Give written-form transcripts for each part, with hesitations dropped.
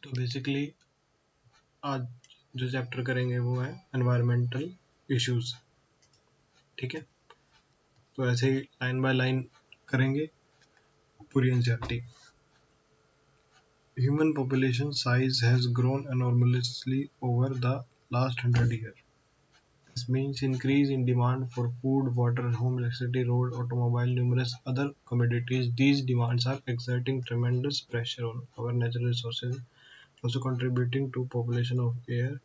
तो बेसिकली आज जो चैप्टर करेंगे वो है एनवायरमेंटल इश्यूज। ठीक है, तो ऐसे ही लाइन बाय लाइन करेंगे पूरी NCERT. Human population size has grown enormously over the last 100 years. This means increase in demand for food, water, home, electricity, road, automobile, numerous other commodities. These demands are exerting tremendous pressure on our natural resources, also contributing to population of air,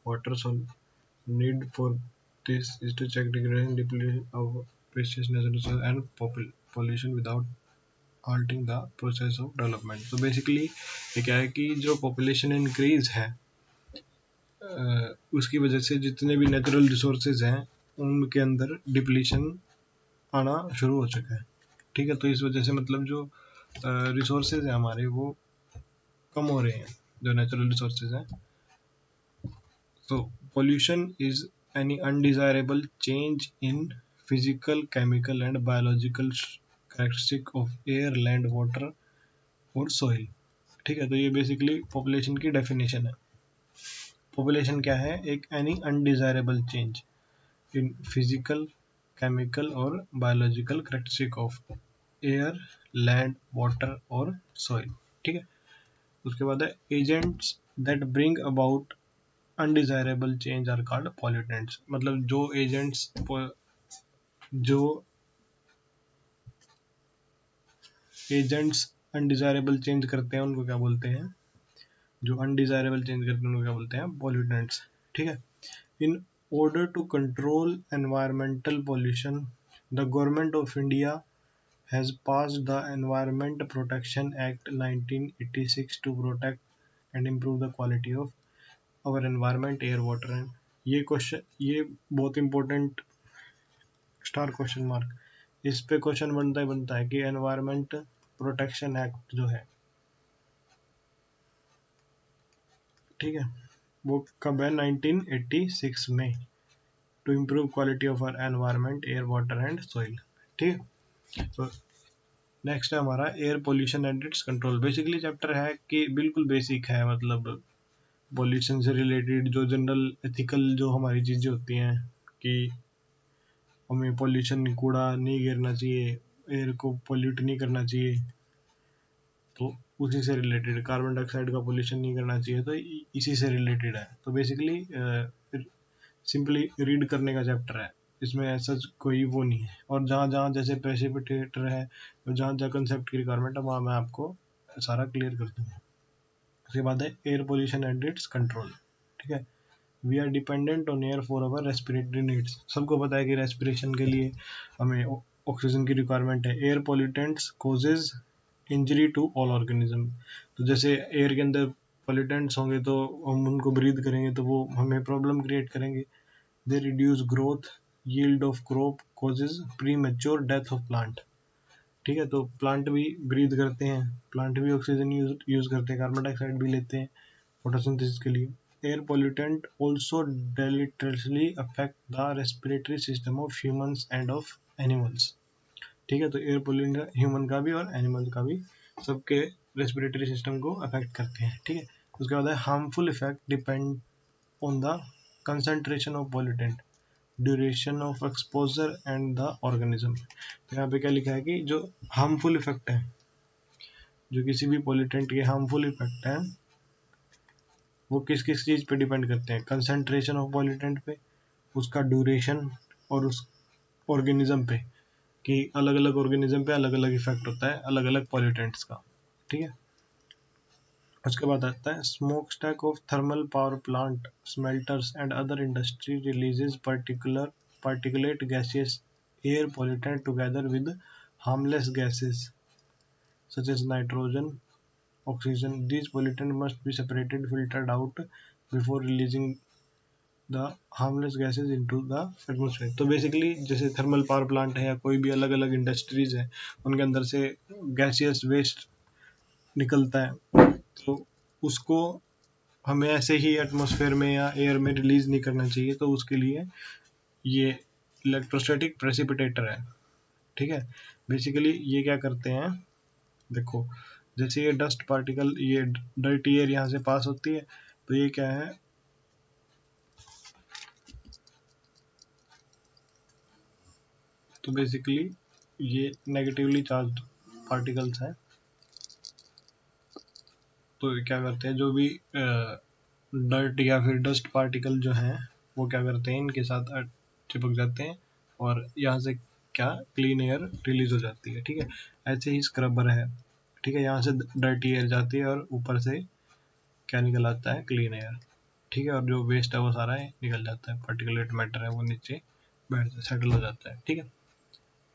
water. So need for this is to check degradation, depletion of precious natural resources and pollution without halting the process of development। तो basically ये क्या है कि जो population increase है उसकी वजह से जितने भी नेचुरल रिसोर्सेज हैं उनके अंदर डिप्लीशन आना शुरू हो चुका है। ठीक है, तो इस वजह से मतलब जो रिसोर्सेज हैं हमारे वो कम हो रहे हैं, जो नेचुरल रिसोर्सेज हैं। तो pollution is any undesirable change in physical, chemical and biological characteristic of air, land, water और सॉइल। ठीक है, तो ये बेसिकली पॉपुलेशन की डेफिनेशन है। पॉपुलेशन क्या है? एक any undesirable change in physical, chemical और biological characteristic of air, land, water और सॉइल। ठीक है, उसके बाद है agents that bring about undesirable change are called pollutants. मतलब जो एजेंट्स अनडिजायरेबल चेंज करते हैं उनको क्या बोलते हैं? जो अनडिजायरेबल चेंज करते हैं उनको क्या बोलते हैं? पॉल्यूटेंट्स। ठीक है, इन order to control environmental pollution, the Government of India has passed the Environment Protection Act 1986 to protect and improve the quality of our environment, air, water and ये बहुत इंपॉर्टेंट स्टार क्वेश्चन मार्क, इस पे question बनता है कि environment protection act जो है, ठीक है, वो कब है? 1986 में, to improve quality of our environment, air, water and soil. ठीक है, तो नेक्स्ट है हमारा air pollution and its control. Basically chapter है कि बिल्कुल बेसिक है, मतलब पोल्यूशन से रिलेटेड जो जनरल एथिकल जो हमारी चीज़ें होती हैं कि हमें पोल्यूशन, कूड़ा नहीं गिरना चाहिए, एयर को पोल्यूट नहीं करना चाहिए, तो उसी से रिलेटेड, कार्बन डाइऑक्साइड का पोल्यूशन नहीं करना चाहिए, तो इसी से रिलेटेड है। तो बेसिकली सिंपली रीड करने का चैप्टर है, इसमें ऐसा कोई वो नहीं है। और जहाँ जहाँ जैसे प्रेसिपिटेटर है, और जहाँ जहाँ कंसेप्ट की रिक्वायरमेंट है वहाँ मैं आपको सारा क्लियर कर दूँगा। उसके बाद है air pollution and its control. ठीक है, we are dependent on air for our respiratory needs. सबको पता है कि रेस्पिरेशन के लिए हमें ऑक्सीजन की रिक्वायरमेंट है। Air pollutants causes injury to all organism. तो जैसे एयर के अंदर पोल्यूटेंट्स होंगे तो हम उनको ब्रीथ करेंगे तो वो हमें प्रॉब्लम क्रिएट करेंगे। They reduce growth, yield of crop, causes pre mature death of plant. ठीक है, तो प्लांट भी ब्रीथ करते हैं, प्लांट भी ऑक्सीजन यूज करते हैं, कार्बन डाइऑक्साइड भी लेते हैं फोटोसिंथेसिस के लिए। Air pollutant also deleteriously affect the respiratory system of humans and of animals. ठीक है, तो एयर पोल्यूटेंट ह्यूमन का भी और एनिमल का भी, सबके रेस्पिरेटरी सिस्टम को अफेक्ट करते हैं। ठीक है, उसके बाद है harmful effect depend on the concentration of pollutant, duration of exposure and the organism. तो यहाँ पे क्या लिखा है कि जो हार्मफुल इफेक्ट है, जो किसी भी पोल्यूटेंट के हार्मफुल इफेक्ट हैं, वो किस किस चीज़ पे डिपेंड करते हैं? कंसंट्रेशन ऑफ पोल्यूटेंट पे, उसका ड्यूरेशन, और उस ऑर्गेनिज्म पे, कि अलग अलग ऑर्गेनिज्म पे अलग अलग इफेक्ट होता है अलग अलग पोल्यूटेंट्स का। ठीक है, उसके बाद आता है smoke stack of thermal power plant, smelters and other industry releases particulate gaseous air pollutant together with harmless gases such as nitrogen, oxygen. These pollutants must be separated, filtered out before releasing the harmless gases into the atmosphere। तो basically जैसे thermal power plant है या कोई भी अलग अलग industries है, उनके अंदर से गैसियस वेस्ट निकलता है, तो उसको हमें ऐसे ही एटमॉस्फेयर में या एयर में रिलीज नहीं करना चाहिए। तो उसके लिए ये इलेक्ट्रोस्टैटिक प्रेसिपिटेटर है। ठीक है, बेसिकली ये क्या करते हैं, देखो जैसे ये डस्ट पार्टिकल, ये डर्टी एयर यहाँ से पास होती है, तो ये क्या है, तो बेसिकली ये नेगेटिवली चार्ज पार्टिकल्स हैं। तो क्या करते हैं, जो भी डर्ट या फिर डस्ट पार्टिकल जो हैं वो क्या करते हैं, इनके साथ चिपक जाते हैं और यहाँ से क्या क्लीन एयर रिलीज हो जाती है। ठीक है, ऐसे ही स्क्रबर है। ठीक है, यहाँ से डर्टी एयर जाती है और ऊपर से क्या निकल आता है, क्लीन एयर। ठीक है, और जो वेस्ट है वो सारा निकल जाता है, पार्टिकुलेट मैटर है वो नीचे बैठ सेटल हो जाता है। ठीक है,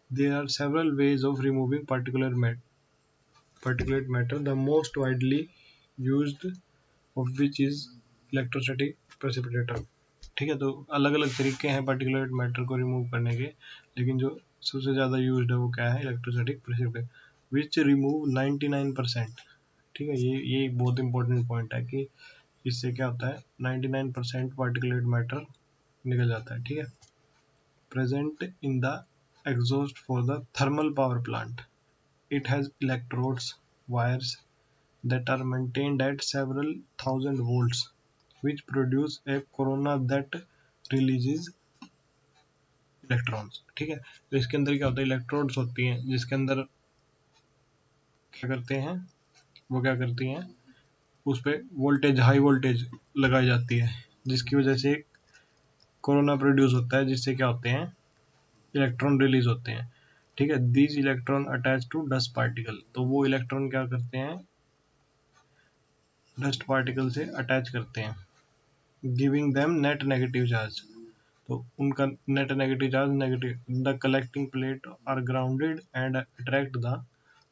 there are several ways of removing particulate matter. The most widely used of which is electrostatic precipitator. ठीक है, तो अलग अलग तरीके हैं पार्टिकुलेट मैटर को रिमूव करने के, लेकिन जो सबसे ज़्यादा यूज्ड है वो क्या है, इलेक्ट्रोस्टैटिक प्रेसिपिटेटर, विच रिमूव 99%। ठीक है, ये बहुत इंपॉर्टेंट पॉइंट है कि इससे क्या होता है, 99% पार्टिकुलेट मैटर निकल जाता है। ठीक है, present in the exhaust for the thermal power plant, it has electrodes, wires that are maintained at several thousand volts, which produce a corona that releases electrons। ठीक है, तो इसके अंदर क्या होता है, इलेक्ट्रोड्स होती हैं जिसके अंदर क्या करते हैं, वो क्या करती हैं, उस पर वोल्टेज, हाई वोल्टेज लगाई जाती है, जिसकी वजह से कोरोना प्रोड्यूस होता है, जिससे क्या होते हैं, इलेक्ट्रॉन रिलीज होते हैं। ठीक है, these electron attach to dust particle, तो वो इलेक्ट्रॉन क्या करते हैं, डस्ट पार्टिकल से अटैच करते हैं, giving them net negative charge. तो उनका net negative charge negative, the collecting plate are grounded and attract the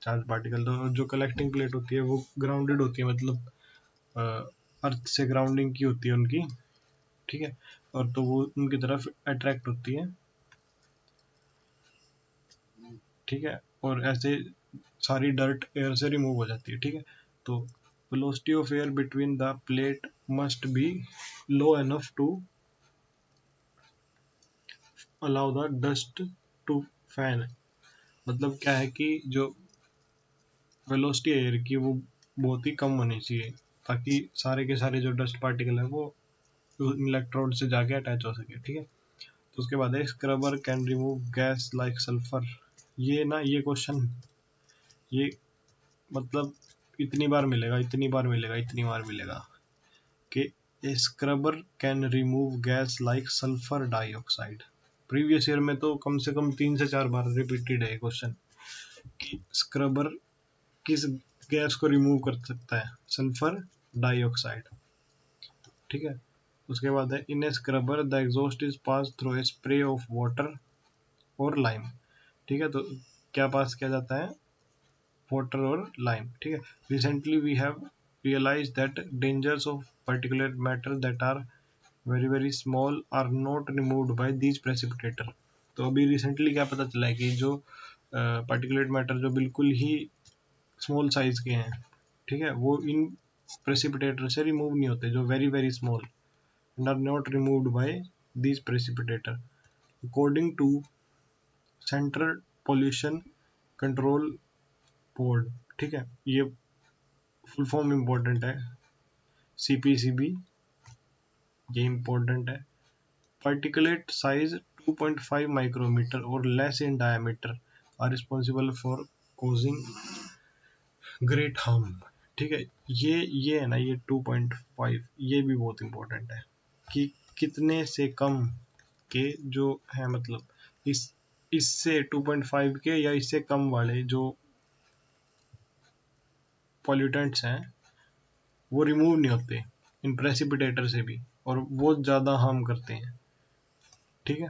charge particle. तो जो कलेक्टिंग प्लेट होती है वो ग्राउंडेड होती है, मतलब अर्थ से ग्राउंडिंग की होती है उनकी। ठीक है, और तो वो उनकी तरफ अट्रैक्ट होती है। ठीक है, और ऐसे सारी डर्ट एयर से रिमूव हो जाती है। ठीक है, तो velocity of air between the plate must be low enough to allow the dust to fan। मतलब क्या है कि जो वेलोसिटी एयर की वो बहुत ही कम होनी चाहिए, ताकि सारे के सारे जो डस्ट पार्टिकल है वो इलेक्ट्रोड से जाके अटैच हो सके। ठीक है, तो उसके बाद है scrubber can remove gas like sulphur. ये ना, ये क्वेश्चन, ये मतलब इतनी बार मिलेगा, इतनी बार मिलेगा, इतनी बार मिलेगा कि scrubber can remove gas like sulphur dioxide. Previous year में तो कम से कम 3 से 4 बार रिपीटेड है क्वेश्चन कि स्क्रबर किस गैस को रिमूव कर सकता है, सल्फर डाइऑक्साइड। ठीक है, उसके बाद है in a scrubber the exhaust is pass through a spray of water और लाइम। ठीक है, तो क्या पास किया जाता है, वाटर और लाइम। ठीक है, recently we have realise that dangers of particulate matter that are very very small are not removed by these precipitator. तो अभी रिसेंटली क्या पता चला है कि जो पार्टिकुलेट मैटर जो बिल्कुल ही स्मॉल साइज के हैं, ठीक है, वो इन प्रेसिपिटेटर से रिमूव नहीं होते, जो very very small and are not removed by these precipitator, according to central pollution control board. ठीक है, ये फुल फॉर्म इंपॉर्टेंट है, CPCB, ये इंपॉर्टेंट है। Particulate size 2.5 micrometer or less in diameter are responsible for causing great harm। ठीक है, ये है ना, ये 2.5, ये भी बहुत इंपॉर्टेंट है कि कितने से कम के जो है, मतलब इससे 2.5 के या इससे कम वाले जो पॉल्यूटेंट्स हैं वो रिमूव नहीं होते इन प्रेसिपिटेटर से भी, और वो ज़्यादा हार्म करते हैं। ठीक है,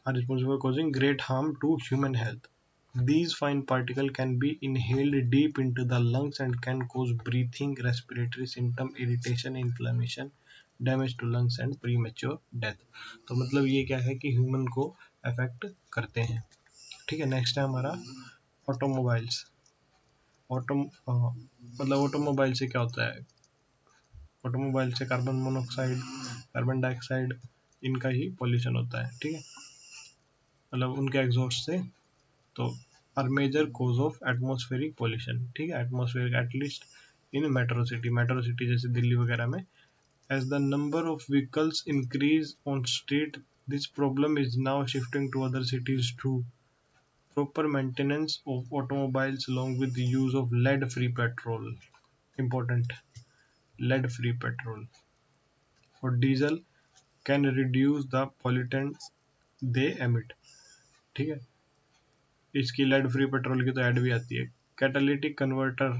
are responsible for causing great harm to human health. These fine particles can be inhaled deep into the lungs and can cause breathing, respiratory symptom, irritation, inflammation, damage to lungs and premature death। तो मतलब ये क्या है कि human को affect करते हैं। ठीक है, नेक्स्ट है हमारा ऑटोमोबाइल्स। मतलब ऑटोमोबाइल से क्या होता है, ऑटोमोबाइल से कार्बन मोनोऑक्साइड, कार्बन डाइऑक्साइड, इनका ही पॉल्यूशन होता है। ठीक है, मतलब उनके एग्जॉस्ट से। तो are major cause of atmospheric pollution. ठीक है, atmospheric at least in metro city जैसे दिल्ली वगैरह में। As the number of vehicles increase on street, this problem is now shifting to other cities too. Proper maintenance of automobiles along with the use of lead-free petrol, important, lead-free petrol or diesel can reduce the pollutant they emit। ठीक है, इसकी lead free petrol की तो add भी आती है। Catalytic converter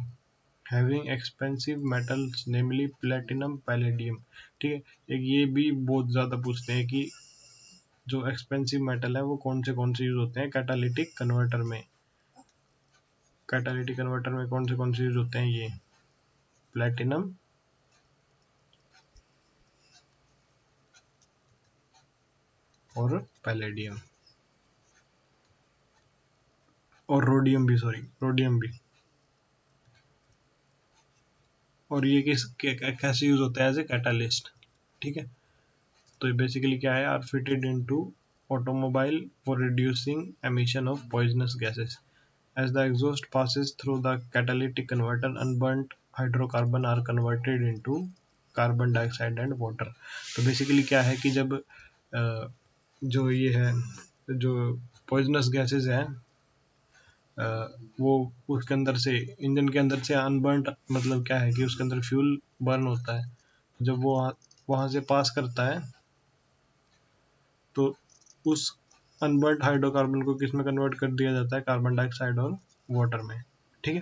having expensive metals namely platinum palladium. ठीक है, एक ये भी बहुत ज़्यादा पूछते हैं कि जो एक्सपेंसिव मेटल है वो कौन से यूज होते हैं कैटालिटिक कन्वर्टर में। कैटालिटिक कन्वर्टर में कौन से यूज होते हैं, ये प्लेटिनम और पैलेडियम और रोडियम भी, सॉरी रोडियम भी। और ये कैसे यूज होता है एज ए कैटालिस्ट। ठीक है, तो बेसिकली क्या है, are fitted into automobile for reducing emission of poisonous gases as the exhaust passes through the catalytic converter unburned hydrocarbon are converted into carbon dioxide and water. तो basically क्या है कि जब जो ये है जो पॉइजनस गैसेस हैं वो उसके अंदर से इंजन के अंदर से अनबर्न्ड, मतलब क्या है कि उसके अंदर फ्यूल बर्न होता है, जब वो वहां से पास करता है तो उस अनबर्न्ड हाइड्रोकार्बन को किस में कन्वर्ट कर दिया जाता है, कार्बन डाइऑक्साइड और वाटर में। ठीक है,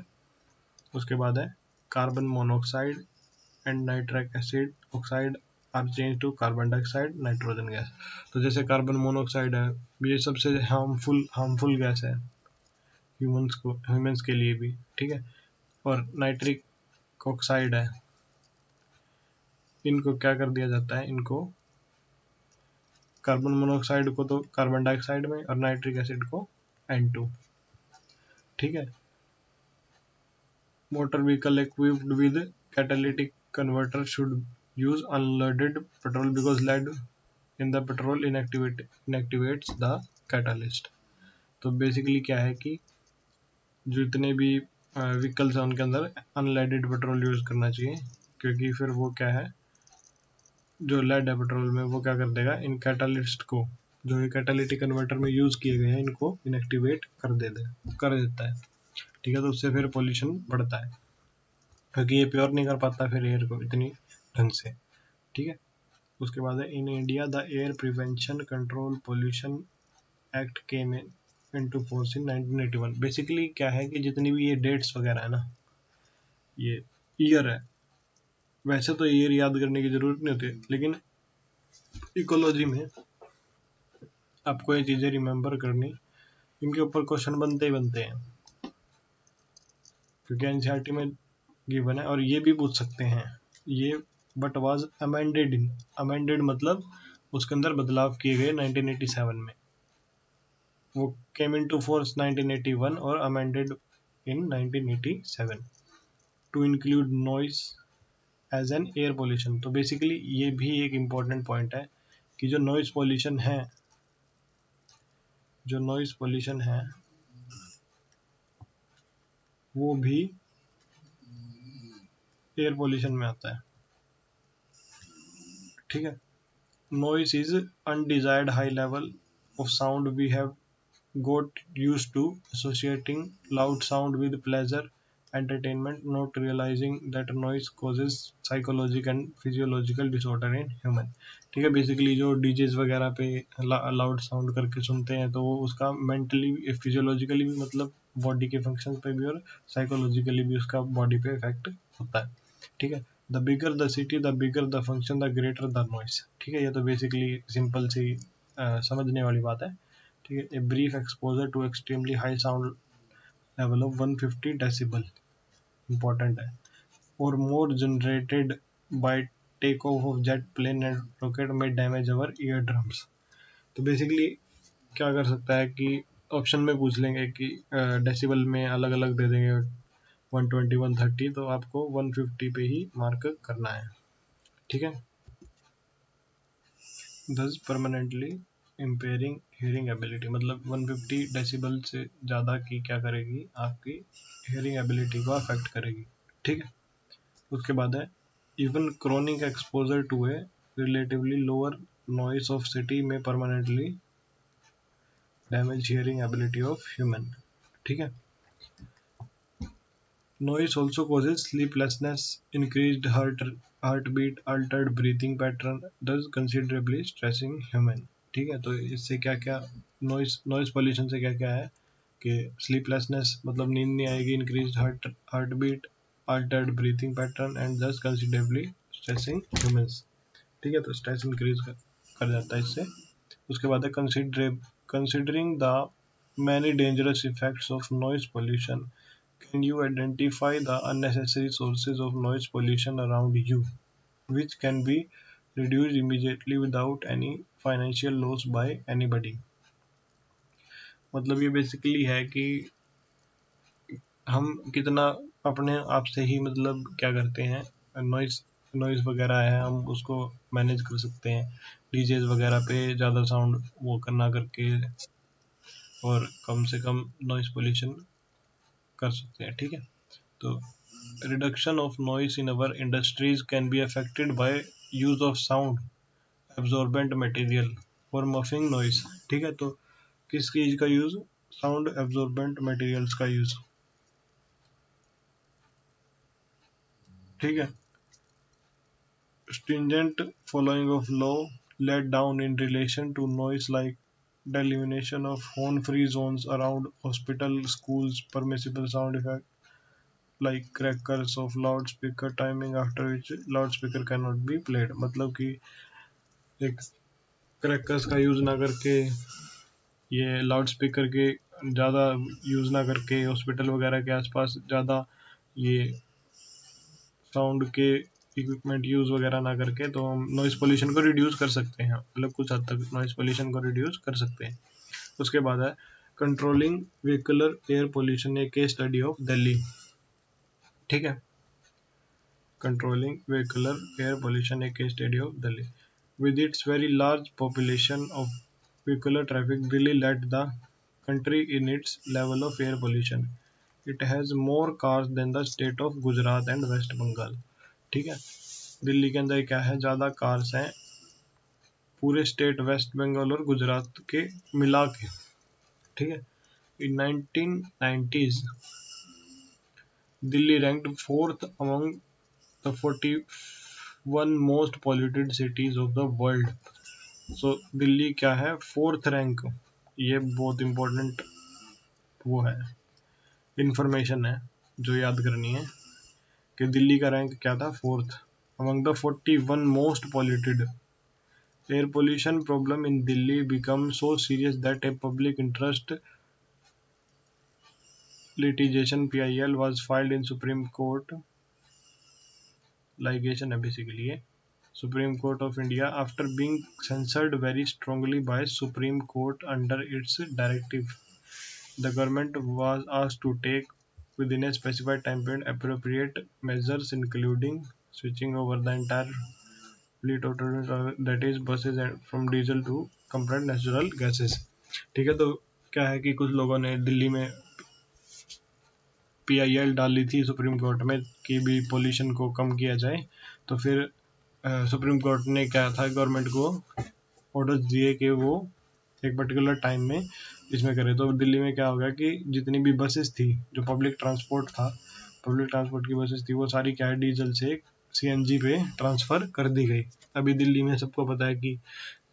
उसके बाद है carbon monoxide and nitric acid oxide are change to carbon dioxide nitrogen gas. तो जैसे कार्बन मोनोऑक्साइड है, ये सबसे हार्मफुल गैस है ह्यूमंस के लिए भी। ठीक है, और नाइट्रिक ऑक्साइड है, इनको क्या कर दिया जाता है, इनको कार्बन मोनोऑक्साइड को तो कार्बन डाइऑक्साइड में और नाइट्रिक एसिड को N2। ठीक है, motor vehicle equipped with catalytic converter should use unloaded petrol because lead in the petrol inactivates the catalyst. तो बेसिकली क्या है कि जितने भी व्हीकल्स हैं उनके अंदर अनलेडेड पेट्रोल यूज करना चाहिए, क्योंकि फिर वो क्या है, जो लेड है पेट्रोल में वो क्या कर देगा, इन कैटालिस्ट को जो ये कैटालिटिक कन्वर्टर में यूज किए गए हैं इनको इनएक्टिवेट कर देता है। ठीक है, तो उससे फिर पोल्यूशन बढ़ता है, क्योंकि ये प्योर नहीं कर पाता फिर एयर को इतनी ढंग से। ठीक है, उसके बाद है in India the air prevention control pollution act came into force in 1981। Basically क्या है कि जितनी भी ये डेट्स वगैरह है ना, ये ईयर है, वैसे तो ईयर याद करने की जरूरत नहीं होती, लेकिन इकोलॉजी में आपको ये चीजें रिमेम्बर करनी, इनके ऊपर क्वेश्चन बनते ही बनते हैं, क्योंकि एनसीईआरटी में गिवन है। और ये भी पूछ सकते हैं ये बट वाज अमेंडेड मतलब उसके अंदर बदलाव किए गए 1987 में। वो केम इन टू फोर्स 1981 और amended in 1987 to include noise as an air pollution. तो बेसिकली ये भी एक इम्पॉर्टेंट पॉइंट है कि जो नॉइस पोल्यूशन है वो भी एयर पोल्यूशन में आता है। ठीक है, noise is undesired high level of sound we have got used to associating loud sound with pleasure entertainment, not realizing that noise causes psychological and physiological disorder in human। ठीक है, basically जो डीजेज वगैरह पे लाउड साउंड करके सुनते हैं तो वो उसका मेंटली फिजियोलॉजिकली भी, मतलब बॉडी के फंक्शन पे भी और साइकोलॉजिकली भी उसका बॉडी पे इफेक्ट होता है। ठीक है, the bigger the city the bigger the function the greater the noise. ठीक है, ये तो बेसिकली सिंपल सी समझने वाली बात है। ठीक है, a brief exposure to extremely high sound level of 150 decibel important है, और more generated by take off of jet plane and rocket में डैमेज अवर ईयर ड्रम्स। तो बेसिकली क्या कर सकता है कि ऑप्शन में पूछ लेंगे कि डेसिबल में अलग अलग दे देंगे 120 130, तो आपको 150 पे ही मार्क करना है। ठीक है, thus permanently impairing hearing ability, मतलब 150 डेसिबल से ज़्यादा की क्या करेगी, आपकी हियरिंग एबिलिटी को अफेक्ट करेगी। ठीक है, उसके बाद है even chronic exposure to a relatively lower noise of city में permanently damage hearing ability of human. ठीक है, noise also causes sleeplessness, increased heartbeat, altered breathing pattern, thus considerably stressing human। ठीक है, तो इससे क्या क्या नॉइज पॉल्यूशन से क्या क्या है कि स्लीपलेसनेस मतलब नींद नहीं आएगी, increase heart beat, altered breathing pattern and thus considerably stressing humans. ठीक है, तो स्ट्रेस इंक्रीज कर जाता है इससे। उसके बाद है considering the many dangerous effects of noise pollution, can you identify the unnecessary sources of noise pollution around you, which can be reduced immediately without any financial loss by anybody। मतलब ये basically है कि हम कितना अपने आप से ही मतलब क्या करते हैं, नॉइज नॉइज वगैरह है हम उसको मैनेज कर सकते हैं, डीजेज वगैरह पे ज़्यादा साउंड वो करना करके, और कम से कम नॉइज पोल्यूशन कर सकते हैं। ठीक है, तो reduction of noise in our industries can be affected by use of sound absorbent material for muffling noise। ठीक है, तो किस चीज का यूज, साउंड एब्जॉर्बेंट मटेरियल्स का यूज। ठीक है, stringent following of law laid down in relation to noise like delimitation of horn free zones around hospital schools, permissible sound effect like crackers of loudspeaker, timing after which loudspeaker cannot be played। मतलब कि एक crackers का use ना करके, ये loud speaker के ज़्यादा use ना करके, हॉस्पिटल वगैरह के आसपास ज़्यादा ये साउंड के इक्विपमेंट यूज़ वगैरह ना करके, तो हम नॉइज़ पोल्यूशन को रिड्यूस कर सकते हैं, मतलब कुछ हद तक नॉइज़ पोल्यूशन को रिड्यूस कर सकते हैं। उसके बाद है controlling vehicular air pollution, A case study of Delhi. ठीक है, controlling vehicular air pollution, a case study of Delhi। With its very large population of vehicular traffic, Delhi led the country in its level of air pollution। It has more cars than the state of Gujarat and West Bengal। ठीक है, दिल्ली के अंदर क्या है, ज़्यादा cars हैं पूरे state waste Bengal और गुजरात के मिला के। ठीक है, इन 1990s Delhi ranked fourth among the 41 most polluted cities of the world। सो दिल्ली क्या है, फोर्थ रैंक। ये बहुत इंपॉर्टेंट वो है, इंफॉर्मेशन है जो याद करनी है कि दिल्ली का रैंक क्या था, fourth among the 41 most polluted. Air pollution problem in Delhi become so serious that a public interest litigation PIL was filed in Supreme Court, litigation है बेसिकली ये, Supreme Court of India after being censored very strongly by Supreme Court under its directive। The government was asked to take within a specified time period appropriate measures including switching over the entire fleet of that is buses from diesel to compressed natural gases। ठीक है, तो क्या है कि कुछ लोगों ने दिल्ली में PIL डाली थी सुप्रीम कोर्ट में कि भी पोल्यूशन को कम किया जाए, तो फिर सुप्रीम कोर्ट ने क्या था, गवर्नमेंट को ऑर्डर्स दिए कि वो एक पर्टिकुलर टाइम में इसमें करे। तो दिल्ली में क्या हो गया कि जितनी भी बसेस थी, जो पब्लिक ट्रांसपोर्ट था, पब्लिक ट्रांसपोर्ट की बसेस थी, वो सारी क्या है डीजल से CNG पे ट्रांसफ़र कर दी गई। अभी दिल्ली में सबको पता है कि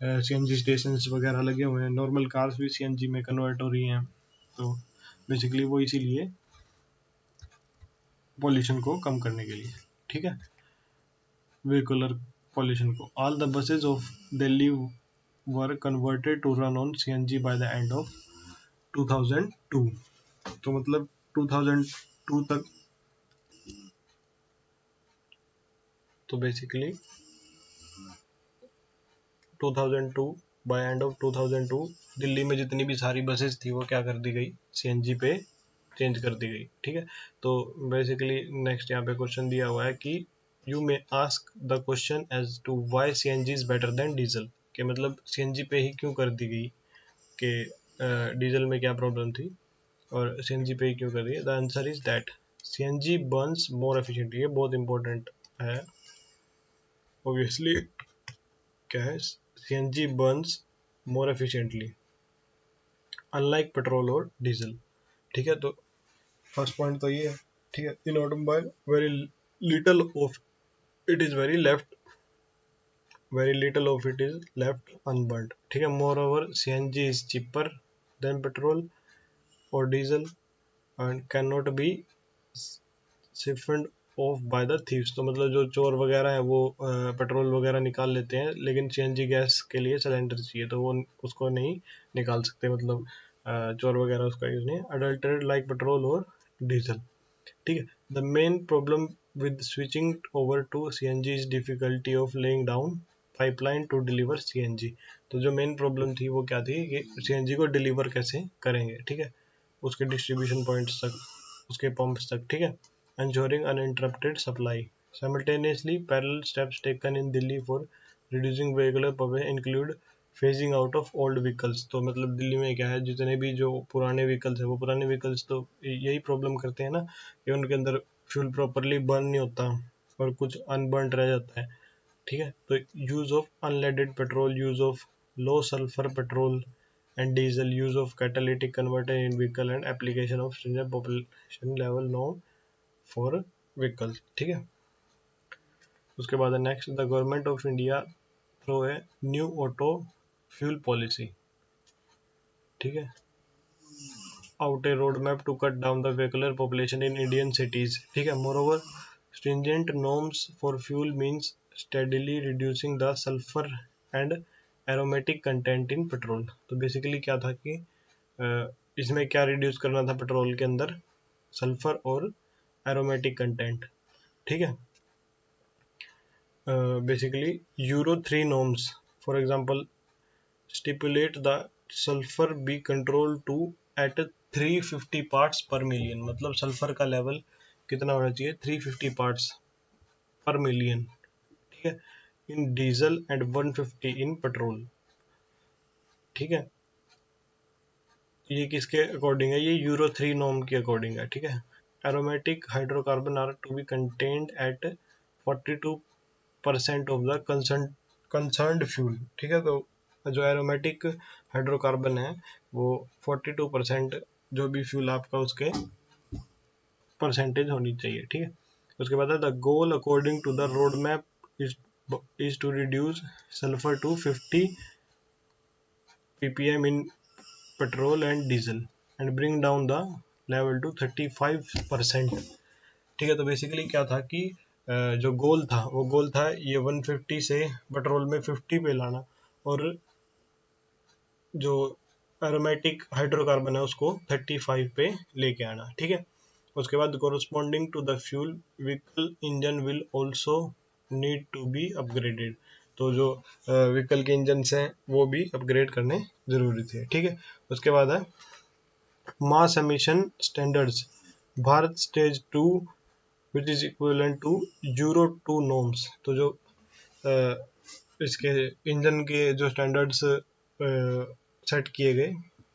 CNG स्टेशन वगैरह लगे हुए हैं, नॉर्मल कार्स भी CNG में कन्वर्ट हो रही हैं। तो बेसिकली वो इसीलिए पॉल्यूशन को कम करने के लिए। ठीक है, व्हीकुलर पॉल्यूशन को, all the buses of Delhi were converted to run on CNG by the end of 2002। तो मतलब 2002 तक, तो बेसिकली 2002 बाय एंड ऑफ 2002 दिल्ली में जितनी भी सारी बसेस थी वो क्या कर दी गई, CNG पे चेंज कर दी गई। ठीक है, तो बेसिकली नेक्स्ट यहाँ पे क्वेश्चन दिया हुआ है कि you may ask the question as to why CNG is better than diesel. कि मतलब सीएनजी पे ही क्यों कर दी गई, कि डीजल में क्या प्रॉब्लम थी और सीएनजी पे ही क्यों कर दी। The answer is that CNG burns more efficiently. ये बहुत इंपॉर्टेंट है। ऑब्वियसली क्या है, CNG burns more efficiently unlike petrol और डीजल। ठीक है, तो फर्स्ट पॉइंट तो ये है। ठीक है, इन automobile very little of it is very little of it is left unburned. ठीक है, moreover CNG is cheaper than petrol or diesel and cannot be siphoned off by the thieves। तो मतलब जो चोर वगैरह है वो पेट्रोल वगैरह निकाल लेते हैं, लेकिन सीएनजी गैस के लिए सिलेंडर चाहिए तो वो उसको नहीं निकाल सकते, मतलब चोर वगैरह उसका यूज नहीं। अडल्टरेट लाइक पेट्रोल और डीजल। ठीक है, the main problem with switching over to CNG is difficulty of laying down pipeline to deliver CNG. तो जो मेन प्रॉब्लम थी वो क्या थी कि सीएनजी को डिलीवर कैसे करेंगे। ठीक है, उसके डिस्ट्रीब्यूशन पॉइंट्स तक, उसके पंप्स तक। ठीक है, ensuring uninterrupted supply simultaneously parallel steps taken in Delhi for reducing vehicular pollution include phasing out of old vehicles। तो मतलब दिल्ली में क्या है, जितने भी जो पुराने व्हीकल्स है वो पुराने व्हीकल्स तो यही प्रॉब्लम करते हैं ना कि उनके अंदर फ्यूल प्रॉपरली बर्न नहीं होता और कुछ अनबर्न रह जाता है। ठीक है, तो use of unleaded petrol, use of low sulphur petrol and diesel, use of catalytic converter in vehicle and application of stringent population level norm for vehicles. ठीक है, उसके बाद next, the government of India through a new auto fuel policy. ठीक है, out a road map to cut down the vehicular population in Indian cities. ठीक है, moreover stringent norms for fuel means steadily reducing the sulphur and aromatic content in petrol. तो basically क्या था कि इसमें क्या रिड्यूस करना था पेट्रोल के अंदर, सल्फर और एरोमेटिक कंटेंट। ठीक है, basically Euro 3 norms for example stipulate the sulfur be controlled to at 350 parts per million। मतलब सल्फर का लेवल कितना होना चाहिए, 350 पार्ट्स पर मिलियन। ठीक है, in diesel and 150 in petrol. ठीक है, ये किसके अकॉर्डिंग है, ये यूरो 3 नॉर्म के अकॉर्डिंग है। ठीक है, aromatic hydrocarbon are to be contained at 42% of the concerned fuel. ठीक है, तो जो एरोमेटिक हाइड्रोकार्बन है वो 42% जो भी फ्यूल आपका उसके परसेंटेज होनी चाहिए। ठीक है, उसके बाद the goal according to the road map is to reduce sulphur to 50 ppm in petrol and diesel and bring down the level to 35%। ठीक है, तो बेसिकली क्या था कि जो गोल था वो गोल था ये 150 से पेट्रोल में 50 पे लाना और जो एरोमेटिक हाइड्रोकार्बन है उसको 35 पे लेके आना। ठीक है, उसके बाद corresponding to the fuel vehicle engine will also need to be upgraded. तो जो व्हीकल के इंजन हैं वो भी अपग्रेड करने जरूरी थे। ठीक है, उसके बाद है mass emission standards Bharat stage 2 which is equivalent to Euro 2 norms. तो जो इसके इंजन के जो स्टैंडर्ड्स सेट किए गए,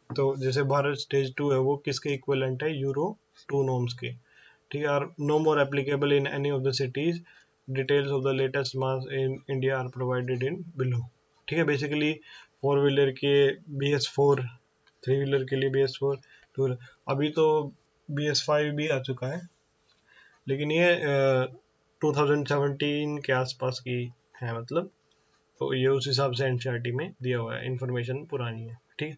तो जैसे भारत स्टेज 2 है वो किसके इक्विवेलेंट है, यूरो 2 नॉर्म्स के। ठीक है, are no more applicable in any of the cities, details of the latest mass in India are provided in below. ठीक है, बेसिकली 4 व्हीलर के BS4, 3 व्हीलर के लिए BS4, 2 अभी तो BS5 भी आ चुका है, लेकिन ये 2017 के आसपास की है, मतलब तो ये उस हिसाब से एनसीईआरटी में दिया हुआ है, इंफॉर्मेशन पुरानी है। ठीक है,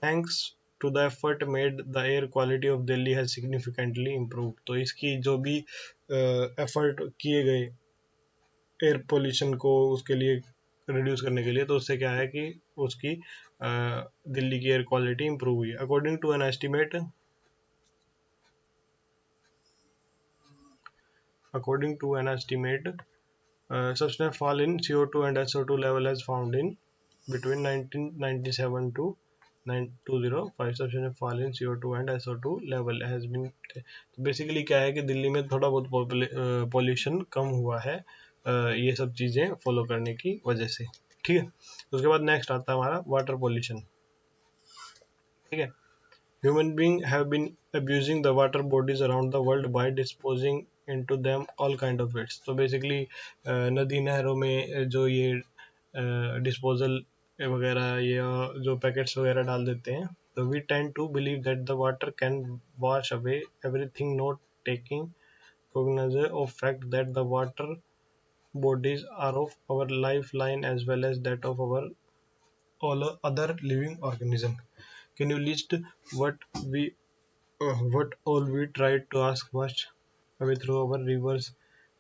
thanks to the effort made the air quality of Delhi has significantly improve. तो इसकी जो भी एफर्ट किए गए एयर पोल्यूशन को उसके लिए रिड्यूस करने के लिए, तो उससे क्या है कि उसकी दिल्ली की एयर क्वालिटी इम्प्रूव हुई है। According to an estimate substantial fall in CO2 and SO2 level has found in between 1997 to 2005। substantial fall in CO2 and SO2 level has been। तो बेसिकली क्या है कि दिल्ली में थोड़ा बहुत पॉल्यूशन कम हुआ है ये सब चीज़ें फॉलो करने की वजह से। ठीक है। उसके बाद नेक्स्ट आता है हमारा वाटर पॉल्यूशन। ठीक है, human being have been abusing the water bodies around the world by disposing into them all kind of waste। तो बेसिकली नदी नहरों में जो ये डिस्पोजल वगैरह या जो पैकेट्स वगैरह डाल देते हैं, तो we tend to believe that the water can wash away everything, not taking cognizance of fact that the water bodies are of our lifeline as well as that of our all other living organism। Can you list what we what all we tried to ask wash away through our rivers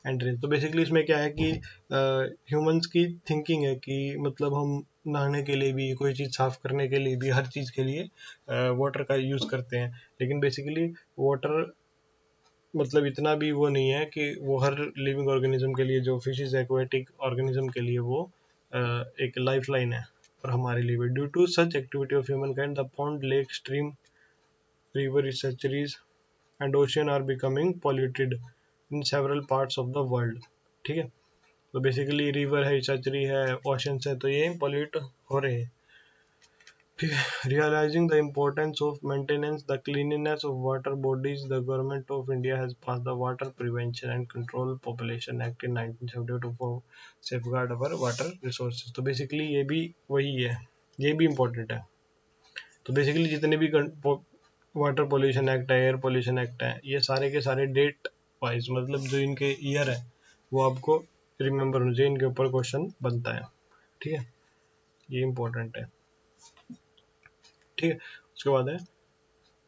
and rain. तो basically इसमें क्या है कि humans की thinking है कि मतलब हम नहाने के लिए भी, कोई चीज़ साफ करने के लिए भी, हर चीज़ के लिए वाटर का यूज़ करते हैं, लेकिन बेसिकली वाटर मतलब इतना भी वो नहीं है कि वो हर लिविंग ऑर्गेनिज्म के लिए, जो फिशेज एक्वेटिक ऑर्गेनिज्म के लिए वो एक लाइफ लाइन है, और हमारे लिए भी। Due to such activity of humankind the pond, lake, stream, river researcheries and ocean are becoming polluted in several parts of the world। ठीक है, तो बेसिकली रिवर है, रिसर्चरी है, ओशंस है, तो ये पॉल्यूट हो रहे हैं। ठीक है, realizing the importance of maintenance the cleanliness of water bodies, the government of India has passed the Water Prevention and Control Population Act in 1972 for safeguard our water resources। तो basically ये भी वही है, ये भी इम्पोर्टेंट है। तो basically जितने भी वाटर पोल्यूशन एक्ट है, एयर पोल्यूशन एक्ट है, ये सारे के सारे डेट वाइज, मतलब जो इनके ईयर है वो आपको रिमेंबर होना चाहिए, इनके ऊपर क्वेश्चन बनता है। ठीक है, ये इंपॉर्टेंट है। ठीक है, उसके बाद है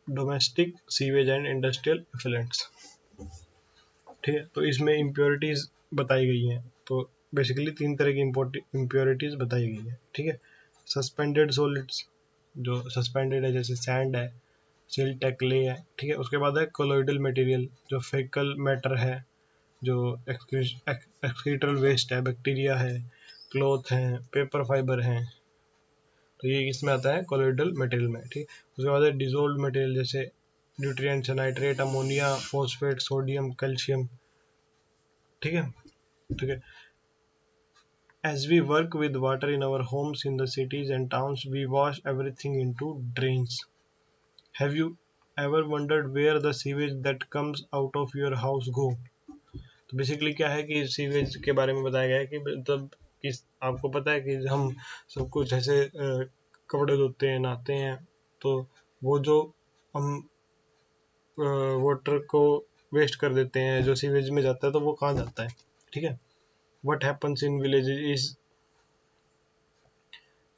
domestic sewage and industrial effluents. ठीक है, तो इसमें इम्प्योरिटीज बताई गई हैं। तो बेसिकली 3 तरह की इम्प्योरिटीज बताई गई है। ठीक है, सस्पेंडेड सॉलिड्स, जो सस्पेंडेड है, जैसे सैंड है, सिल्ट है, क्ले है। ठीक है, उसके बाद है कोलोइडल मटेरियल, जो फेकल मैटर है, जो एक्सक्रीटल वेस्ट है, बैक्टीरिया है, क्लॉथ है, पेपर फाइबर है, तो ये इसमें आता है कोलोइडल मटेरियल में। ठीक, उसके बाद है डिजोल्व मटेरियल, जैसे nutrients, nitrate, ammonia, phosphate, sodium, calcium. ठीक है, ठीक है। As we work with water in our homes, in the cities and towns, we wash everything into drains। Have you ever wondered where the sewage that comes out of your house go? तो basically क्या है कि sewage के बारे में बताया गया है कि मतलब कि आपको पता है कि हम सब कुछ ऐसे कपड़े धोते हैं, नहाते हैं, तो वो जो हम वाटर को वेस्ट कर देते हैं, जो सीवेज में जाता है, तो वो कहाँ जाता है। ठीक है, what happens in villages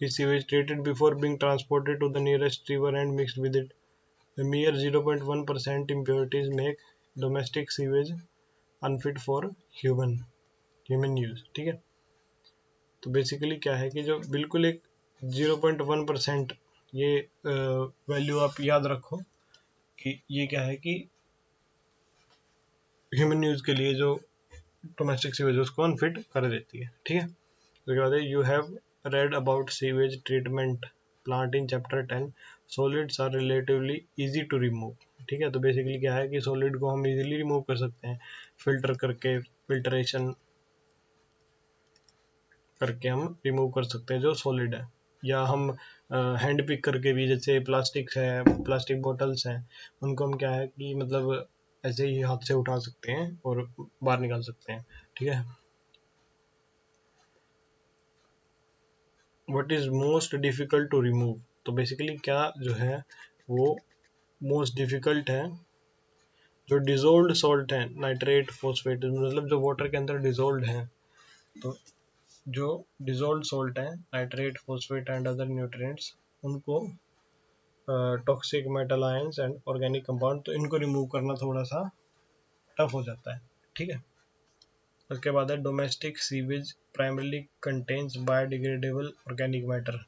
is sewage treated before being transported to the nearest river and mixed with it. A mere 0.1% impurities make domestic sewage unfit for human use। ठीक है, तो बेसिकली क्या है कि जो बिल्कुल एक 0.1%, ये वैल्यू आप याद रखो कि ये क्या है कि ह्यूमन यूज के लिए जो डोमेस्टिक सीवेज उसको अनफिट कर देती है। ठीक है, उसके बाद you have read about sewage treatment plant in chapter 10। Solids are relatively easy to remove. ठीक है, तो बेसिकली क्या है कि सॉलिड को हम इजीली रिमूव कर सकते हैं, फिल्टर करके, फिल्ट्रेशन करके हम रिमूव कर सकते हैं जो सॉलिड है, या हम हैंड पिक करके भी, जैसे प्लास्टिक है, प्लास्टिक बॉटल्स हैं, उनको हम क्या है कि मतलब ऐसे ही हाथ से उठा सकते हैं और बाहर निकाल सकते हैं। ठीक है, what is most difficult to remove. तो बेसिकली क्या जो है वो मोस्ट डिफिकल्ट है, जो डिजोल्व सॉल्ट है, नाइट्रेट, फॉस्फेट, मतलब जो वाटर के अंदर डिजोल्व है, तो जो डिजोल्व सॉल्ट है, nitrate, phosphate and other nutrients, उनको toxic metal ions and organic compound, तो इनको रिमूव करना थोड़ा सा टफ हो जाता है। ठीक है, उसके बाद है domestic sewage primarily contains biodegradable organic matter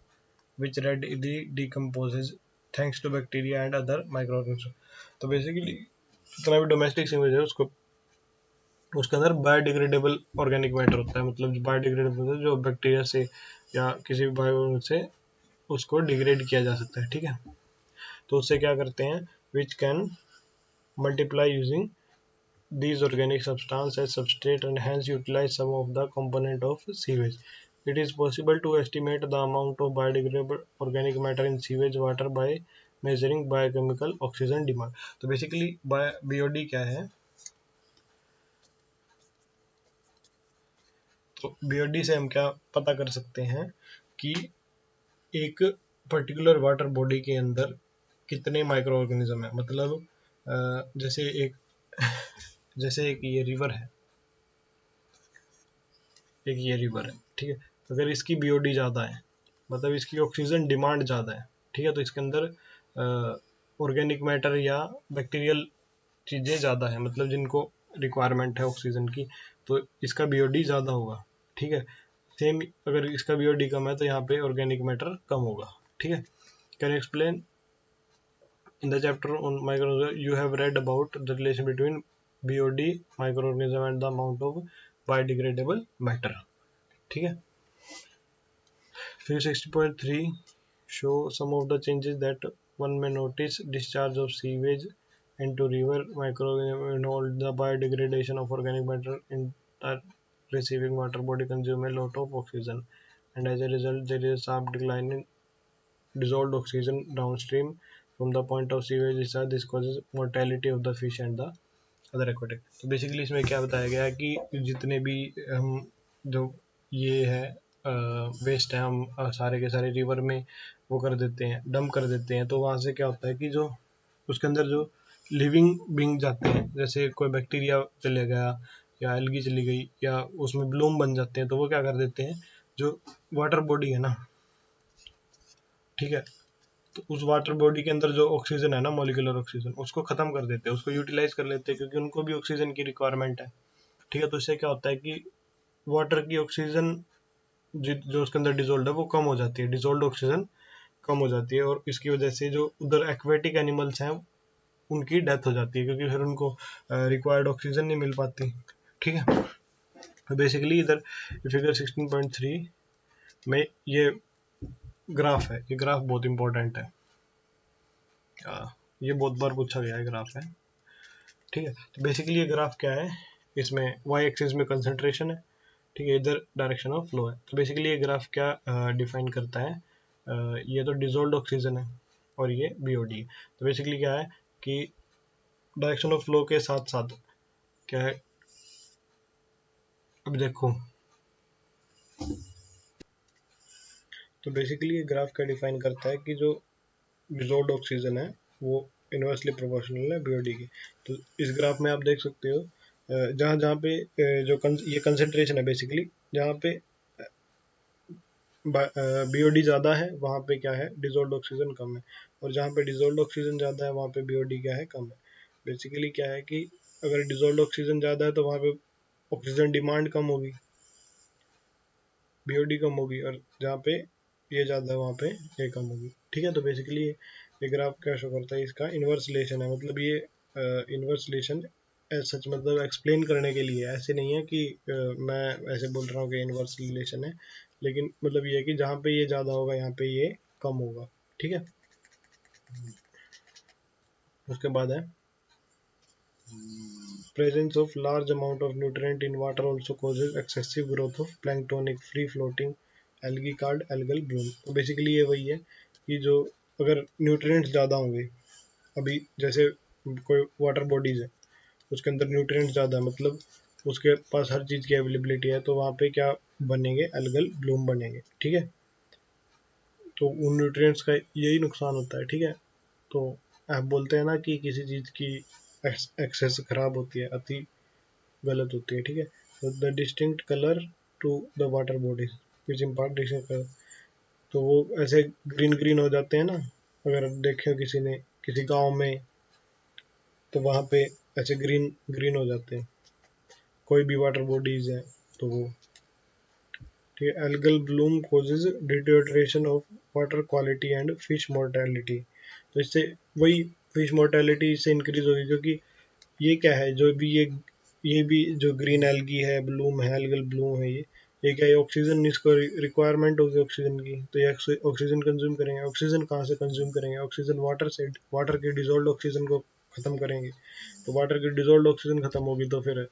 which readily decomposes thanks to bacteria and other microorganisms। तो बेसिकली जितना भी डोमेस्टिक सीवेज है उसको, उसके अंदर बायोडिग्रेडेबल ऑर्गेनिक मैटर होता है, मतलब बायोडिग्रेडेबल जो बैक्टीरिया से या किसी भी बायो से उसको डिग्रेड किया जा सकता है। ठीक है, तो उससे क्या करते हैं, which can multiply using these organic substances as substrate and hence utilize some of the component of sewage। it is possible to estimate the amount of biodegradable organic matter in sewage water by measuring biochemical oxygen demand. तो basically BOD क्या है? तो BOD से हम क्या पता कर सकते हैं कि एक पर्टिकुलर वाटर बॉडी के अंदर कितने माइक्रो ऑर्गेनिज्म है। मतलब जैसे एक ये रिवर है, ठीक है। अगर इसकी बीओडी ज़्यादा है, मतलब इसकी ऑक्सीजन डिमांड ज़्यादा है, ठीक है, तो इसके अंदर ऑर्गेनिक मैटर या बैक्टीरियल चीज़ें ज़्यादा है, मतलब जिनको रिक्वायरमेंट है ऑक्सीजन की, तो इसका बीओडी ज़्यादा होगा, ठीक है। सेम अगर इसका बीओडी कम है तो यहाँ पे ऑर्गेनिक मैटर कम होगा, ठीक है। Can you explain in the chapter on microorganisms you have read about the relation between BOD, microorganism and the amount of biodegradable matter, ठीक है। फिर 60.3 show some of the changes that one may notice. Discharge of sewage into river microorganism involve the biodegradation of organic matter in the receiving water body consume a lot of oxygen, and as a result there is a sharp decline in dissolved oxygen downstream from the point of sewage discharge. This causes mortality of the fish and the other aquatic. तो basically इसमें क्या बताया गया है कि जितने भी हम जो ये है वेस्ट है, हम सारे के सारे रिवर में वो कर देते हैं, डंप कर देते हैं, तो वहाँ से क्या होता है कि जो उसके अंदर जो लिविंग बींग जाते हैं, जैसे कोई बैक्टीरिया चले गया या एल्गी चली गई या उसमें ब्लूम बन जाते हैं, तो वो क्या कर देते हैं, जो वाटर बॉडी है ना, ठीक है, तो उस वाटर बॉडी के अंदर जो ऑक्सीजन है ना, मॉलिक्यूलर ऑक्सीजन, उसको खत्म कर देते हैं, उसको यूटिलाइज कर लेते हैं, क्योंकि उनको भी ऑक्सीजन की रिक्वायरमेंट है, ठीक है। तो इससे क्या होता है कि वाटर की ऑक्सीजन जो उसके अंदर डिजोल्व है वो कम हो जाती है, डिजोल्व ऑक्सीजन कम हो जाती है, और इसकी वजह से जो उधर एक्वेटिक एनिमल्स हैं उनकी डेथ हो जाती है, क्योंकि फिर उनको रिक्वायर्ड ऑक्सीजन नहीं मिल पाती, ठीक है। तो बेसिकली इधर फिगर 16.3 में ये ग्राफ है, ये ग्राफ बहुत इंपॉर्टेंट है, ये बहुत बार पूछा गया है ग्राफ है, ठीक है। तो बेसिकली ये ग्राफ क्या है, इसमें वाई एक्सिस में कंसंट्रेशन है, ठीक है, इधर डायरेक्शन ऑफ फ्लो है। तो बेसिकली ये ग्राफ क्या डिफाइन करता है, ये तो डिजोल्व ऑक्सीजन है और ये बीओडी है। तो बेसिकली क्या है कि डायरेक्शन ऑफ फ्लो के साथ साथ क्या है, अब देखो, तो बेसिकली ये ग्राफ क्या डिफाइन करता है कि जो डिजोल्व ऑक्सीजन है वो इनवर्सली प्रोपोर्शनल है बीओडी की। तो इस ग्राफ में आप देख सकते हो जहाँ जहाँ पे ये कंसेंट्रेशन है, बेसिकली जहाँ पे बीओडी ज़्यादा है वहाँ पे क्या है, डिजोल्व ऑक्सीजन कम है, और जहाँ पे डिजोल्व ऑक्सीजन ज़्यादा है वहाँ पे बीओडी क्या है, कम है। बेसिकली क्या है कि अगर डिजोल्व ऑक्सीजन ज़्यादा है तो वहाँ पे ऑक्सीजन डिमांड कम होगी, बीओडी कम होगी, और जहाँ पे ये ज़्यादा है वहाँ पे ये कम होगी, ठीक है। तो बेसिकली ये ग्राफ क्या शो करता है, इसका इन्वर्स रिलेशन है, मतलब ये इन्वर्स रिलेशन सच मतलब एक्सप्लेन करने के लिए, ऐसे नहीं है कि मैं ऐसे बोल रहा हूँ कि इन्वर्स रिलेशन है, लेकिन मतलब ये है कि जहाँ पे ये ज़्यादा होगा यहाँ पे ये कम होगा, ठीक है। उसके बाद है presence of large amount of nutrient in water also causes excessive growth of planktonic free floating algae called algal bloom। तो बेसिकली ये वही है कि जो अगर न्यूट्रिएंट्स ज़्यादा होंगे, अभी जैसे कोई वाटर बॉडीज है उसके अंदर न्यूट्रिएंट्स ज़्यादा है, मतलब उसके पास हर चीज़ की अवेलेबिलिटी है, तो वहाँ पे क्या बनेंगे, एल्गल ब्लूम बनेंगे, ठीक है। तो उन न्यूट्रिएंट्स का यही नुकसान होता है, ठीक है। तो आप बोलते हैं ना कि किसी चीज़ की एक्सेस खराब होती है, अति गलत होती है, ठीक है। तो the distinct colour to the water bodies which impart distinct colour, तो वो ऐसे ग्रीन ग्रीन हो जाते हैं ना, अगर देखे किसी ने किसी गांव में, तो वहाँ पे ऐसे ग्रीन ग्रीन हो जाते हैं कोई भी वाटर बॉडीज है, तो वो, ठीक है। Algal Bloom causes deterioration of water quality and fish mortality। तो इससे वही फिश मोर्टेलिटी इससे इंक्रीज होगी, क्योंकि ये क्या है, जो भी ये भी जो ग्रीन एल्गी है, ब्लूम है, एल्गल ब्लूम है, ये क्या है, ऑक्सीजन, इसको रिक्वायरमेंट होगी ऑक्सीजन की, तो ये ऑक्सीजन कंज्यूम करेंगे। ऑक्सीजन कहाँ से कंज्यूम करेंगे, ऑक्सीजन वाटर से, वाटर की डिजोल्व ऑक्सीजन को ख़त्म करेंगे, तो वाटर की डिजोल्व ऑक्सीजन ख़त्म होगी तो फिर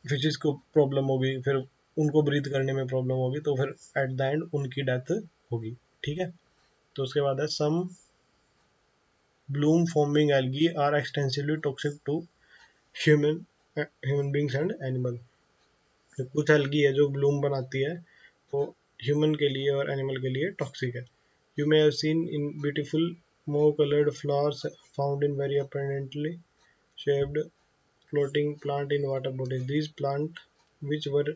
फिशेस को प्रॉब्लम होगी, फिर उनको ब्रीथ करने में प्रॉब्लम होगी, तो फिर एट द एंड उनकी डेथ होगी। ठीक है, तो उसके बाद है some bloom forming algae are extensively toxic to human beings and animal. कुछ एल्गी है जो ब्लूम बनाती है, वो ह्यूमन के लिए और एनिमल के लिए टॉक्सिक है। You may have seen in beautiful mauve coloured flowers found in very apparently shaped floating plant in water bodies. These plants, which were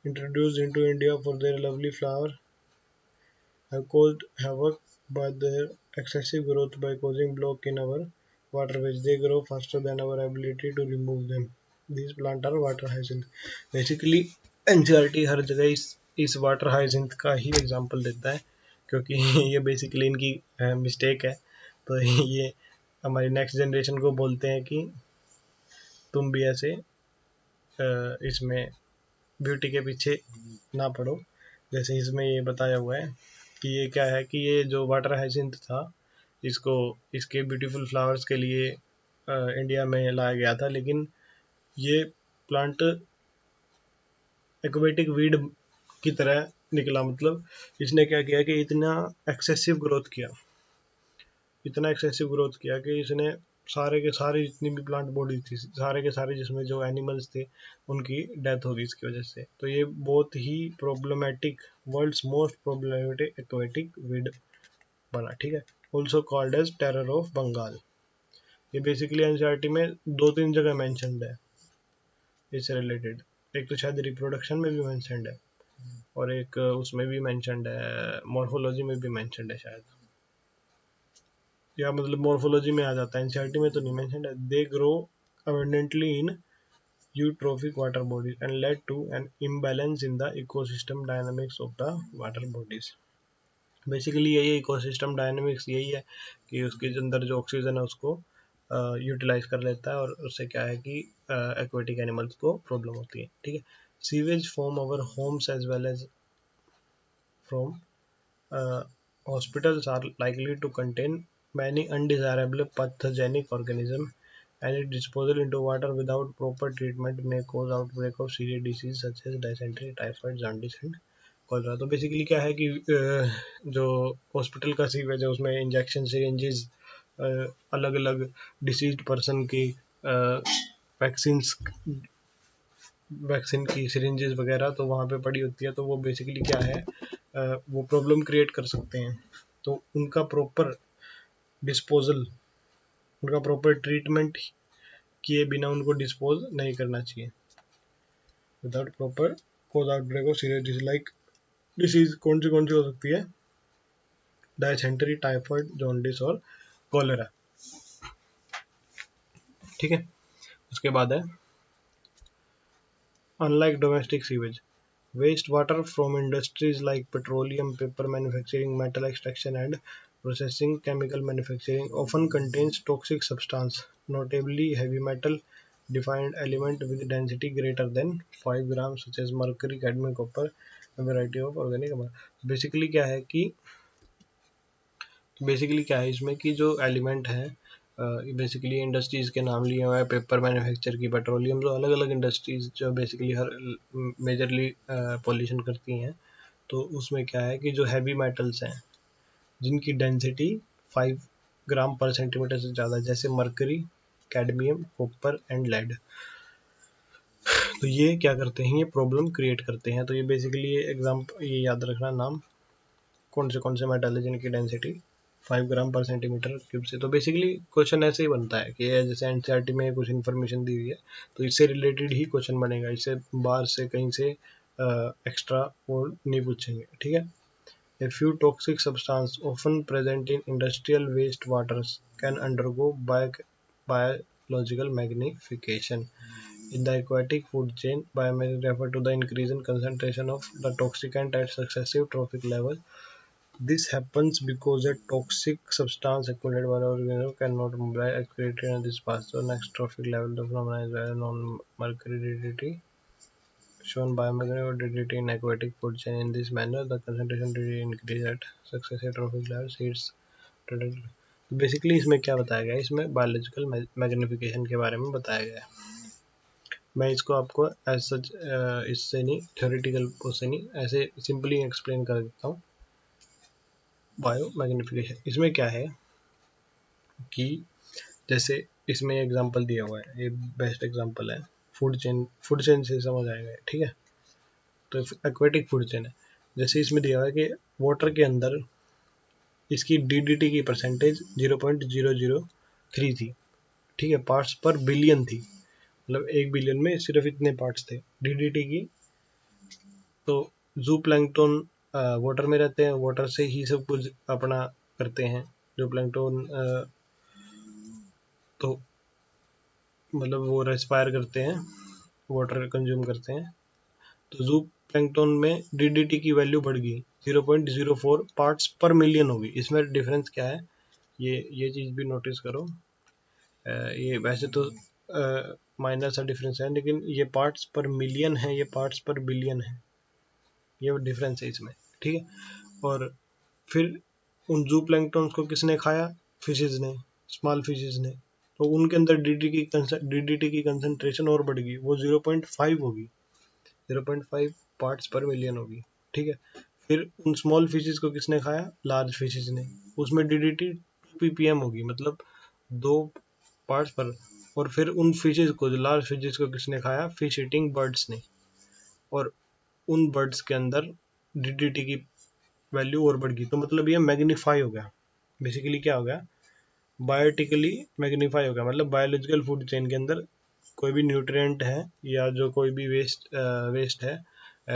introduced into India for their lovely flower, have caused havoc by their excessive growth by causing block in our waterways. They grow faster than our ability to remove them. These plants are water hyacinth. Basically, NCERT हर जगह इस water हाइजिंथ का ही example देता है, क्योंकि ये basically इनकी mistake है। तो ये हमारी नेक्स्ट जनरेशन को बोलते हैं कि तुम भी ऐसे इसमें ब्यूटी के पीछे ना पड़ो, जैसे इसमें ये बताया हुआ है कि ये क्या है कि ये जो वाटर हाइसिंथ था, इसको इसके ब्यूटीफुल फ्लावर्स के लिए इंडिया में लाया गया था, लेकिन ये प्लांट एक्वेटिक वीड की तरह निकला। मतलब इसने क्या किया कि इतना एक्सेसिव ग्रोथ किया कि इसने सारे के सारे जितनी भी प्लांट बॉडी थी, सारे के सारे जिसमें जो एनिमल्स थे, उनकी डेथ होगी इसकी वजह से। तो ये बहुत ही problematic, world's most problematic aquatic weed बना। ठीक है, also called as terror of Bengal. ये बेसिकली एनसीईआरटी में 2-3 जगह मैंशनड है इससे रिलेटेड। एक तो शायद रिप्रोडक्शन में भी मैंशनड है, और एक उसमें भी मैंशनड है, मॉर्फोलॉजी में भी मैंशनड है शायद, या मतलब मॉर्फोलॉजी में आ जाता है, एनसीईआरटी में तो नहीं मेंशन्ड है। They grow abundantly in eutrophic water bodies and led to an imbalance in the ecosystem dynamics of the water bodies. Basically यही इकोसिस्टम डायनेमिक्स यही है कि उसके अंदर जो ऑक्सीजन है उसको यूटिलाइज कर लेता है, और उससे क्या है कि एक्वेटिक एनिमल्स को प्रॉब्लम होती है। ठीक है, sewage from our homes as well as from hospitals are likely to contain many undesirable pathogenic organisms, and its disposal into water without proper treatment may cause outbreak of serious diseases such as dysentery, typhoid, jaundice and cholera. तो basically क्या है कि जो hospital का sewage है उसमें injection syringes, अलग अलग डिसीज्ड पर्सन की वैक्सीन की सिरिंजेस वगैरह तो वहाँ पे पड़ी होती है। तो वो बेसिकली क्या है, वो प्रॉब्लम क्रिएट कर सकते हैं। तो उनका प्रॉपर डिस्पोजल, उनका प्रॉपर ट्रीटमेंट किए बिना उनको डिस्पोज नहीं करना चाहिए। Without proper cause outbreak of serious disease, like disease कौन सी हो सकती है, डायसेंट्री, टाइफाइड, जॉन्डिस और कॉलेरा। ठीक है, उसके बाद है unlike domestic sewage, wastewater from industries like petroleum, paper manufacturing, metal extraction and processing, chemical manufacturing often contains toxic substance, notably heavy metal defined element with density greater than 5 grams such as mercury, cadmium, copper, a variety of organic amount. Basically क्या है इसमें कि जो element है, basically industries के नाम लिए हुए हैं, पेपर मैन्युफैक्चर की, पेट्रोलियम, जो अलग अलग इंडस्ट्रीज़ जो बेसिकली हर मेजरली पॉल्यूशन करती हैं। तो उसमें क्या है कि जो हैवी मेटल्स हैं जिनकी डेंसिटी 5 ग्राम पर सेंटीमीटर से ज़्यादा, जैसे mercury, cadmium, copper and lead, तो ये क्या करते हैं, ये प्रॉब्लम क्रिएट करते हैं। तो ये बेसिकली ये याद रखना नाम, कौन से मेटल है जिनकी डेंसिटी 5 ग्राम पर सेंटीमीटर क्यूब से। तो बेसिकली क्वेश्चन ऐसे ही बनता है कि जैसे एनसीईआरटी में कुछ इन्फॉर्मेशन दी हुई है तो इससे रिलेटेड ही क्वेश्चन बनेगा, इससे बाहर से कहीं से एक्स्ट्रा वो नहीं पूछेंगे। ठीक है, A few toxic substances often present in industrial wastewaters can undergo biological magnification. In the aquatic food chain, biomagnetic refer to the increase in concentration of the toxicant at successive trophic level. This happens because a toxic substance accumulated by the organism cannot mobilize excreted in this path. So next trophic level, the phenomenon is non-mercury shown biomagnetic DDT in aquatic food chain. In this manner, the concentration DDT increase at successive trophic levels. Seeds basically इसमें क्या बताया गया है, इसमें biological magnification के बारे में बताया गया है। मैं इसको आपको एज सच इससे नहीं, थ्योरेटिकल से नहीं, ऐसे सिंपली एक्सप्लेन कर देता हूँ। बायो मैग्निफिकेशन इसमें क्या है कि जैसे इसमें एग्जांपल दिया हुआ है, ये बेस्ट एग्जांपल है, फूड चेन से समझ आएगा, ठीक है। तो एक्वेटिक फूड चेन है, जैसे इसमें दिया हुआ है कि वाटर के अंदर इसकी डीडीटी की परसेंटेज 0.003 थी, ठीक है, पार्ट्स पर बिलियन थी, मतलब 1 बिलियन में सिर्फ इतने पार्ट्स थे डीडीटी की। तो जू प्लैंकटन वाटर में रहते हैं, वाटर से ही सब कुछ अपना करते हैं। जो प्लैंकटन तो मतलब वो रेस्पायर करते हैं, वाटर कंज्यूम करते हैं। तो जू प्लैंकटन में डीडीटी की वैल्यू बढ़ गई, 0.04 पार्ट्स पर मिलियन होगी। इसमें डिफरेंस क्या है, ये चीज़ भी नोटिस करो। ये वैसे तो माइनर सा डिफरेंस है, लेकिन ये पार्ट्स पर मिलियन है, ये पार्ट्स पर बिलियन है, ये डिफरेंस है इसमें, ठीक है। और फिर उन जू प्लैंकटन्स को किसने खाया, फिशेज ने, स्मॉल फिशेज ने। तो उनके अंदर डीडीटी की कंसंट्रेशन और बढ़ गई, वो 0.5 होगी, 0.5 पार्ट्स पर मिलियन होगी, ठीक है। फिर उन स्मॉल फिशेज को किसने खाया, लार्ज फिशेज ने, उसमें डीडीटी 2 ppm होगी, मतलब 2 पार्ट्स पर। और फिर उन फिशेज को, जो लार्ज फिशेज को किसने खाया, फिश ईटिंग बर्ड्स ने, और उन बर्ड्स के अंदर डीडीटी की वैल्यू और बढ़ गई। तो मतलब ये मैग्नीफाई हो गया, बेसिकली क्या हो गया, बायोटिकली मैग्नीफाई हो गया। मतलब बायोलॉजिकल फूड चेन के अंदर कोई भी न्यूट्रिएंट है या जो कोई भी वेस्ट है,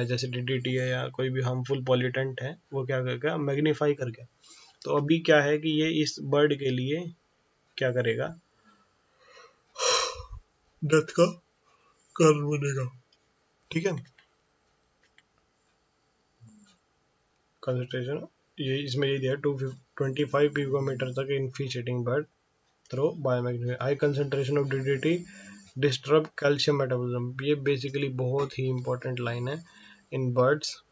जैसे डीडीटी है या कोई भी हार्मफुल पॉल्यूटेंट है, वो क्या करेगा, मैग्नीफाई कर गया। तो अभी क्या है कि ये इस बर्ड के लिए क्या करेगा, डेथ का कारण बनेगा, ठीक है। कंसंट्रेशन ये इसमें ये दिया 225 पिकोमीटर तक in fish eating bird through biomagnetic, high concentration of DDT disturb calcium metabolism. ये बेसिकली बहुत ही इंपॉर्टेंट लाइन है, in birds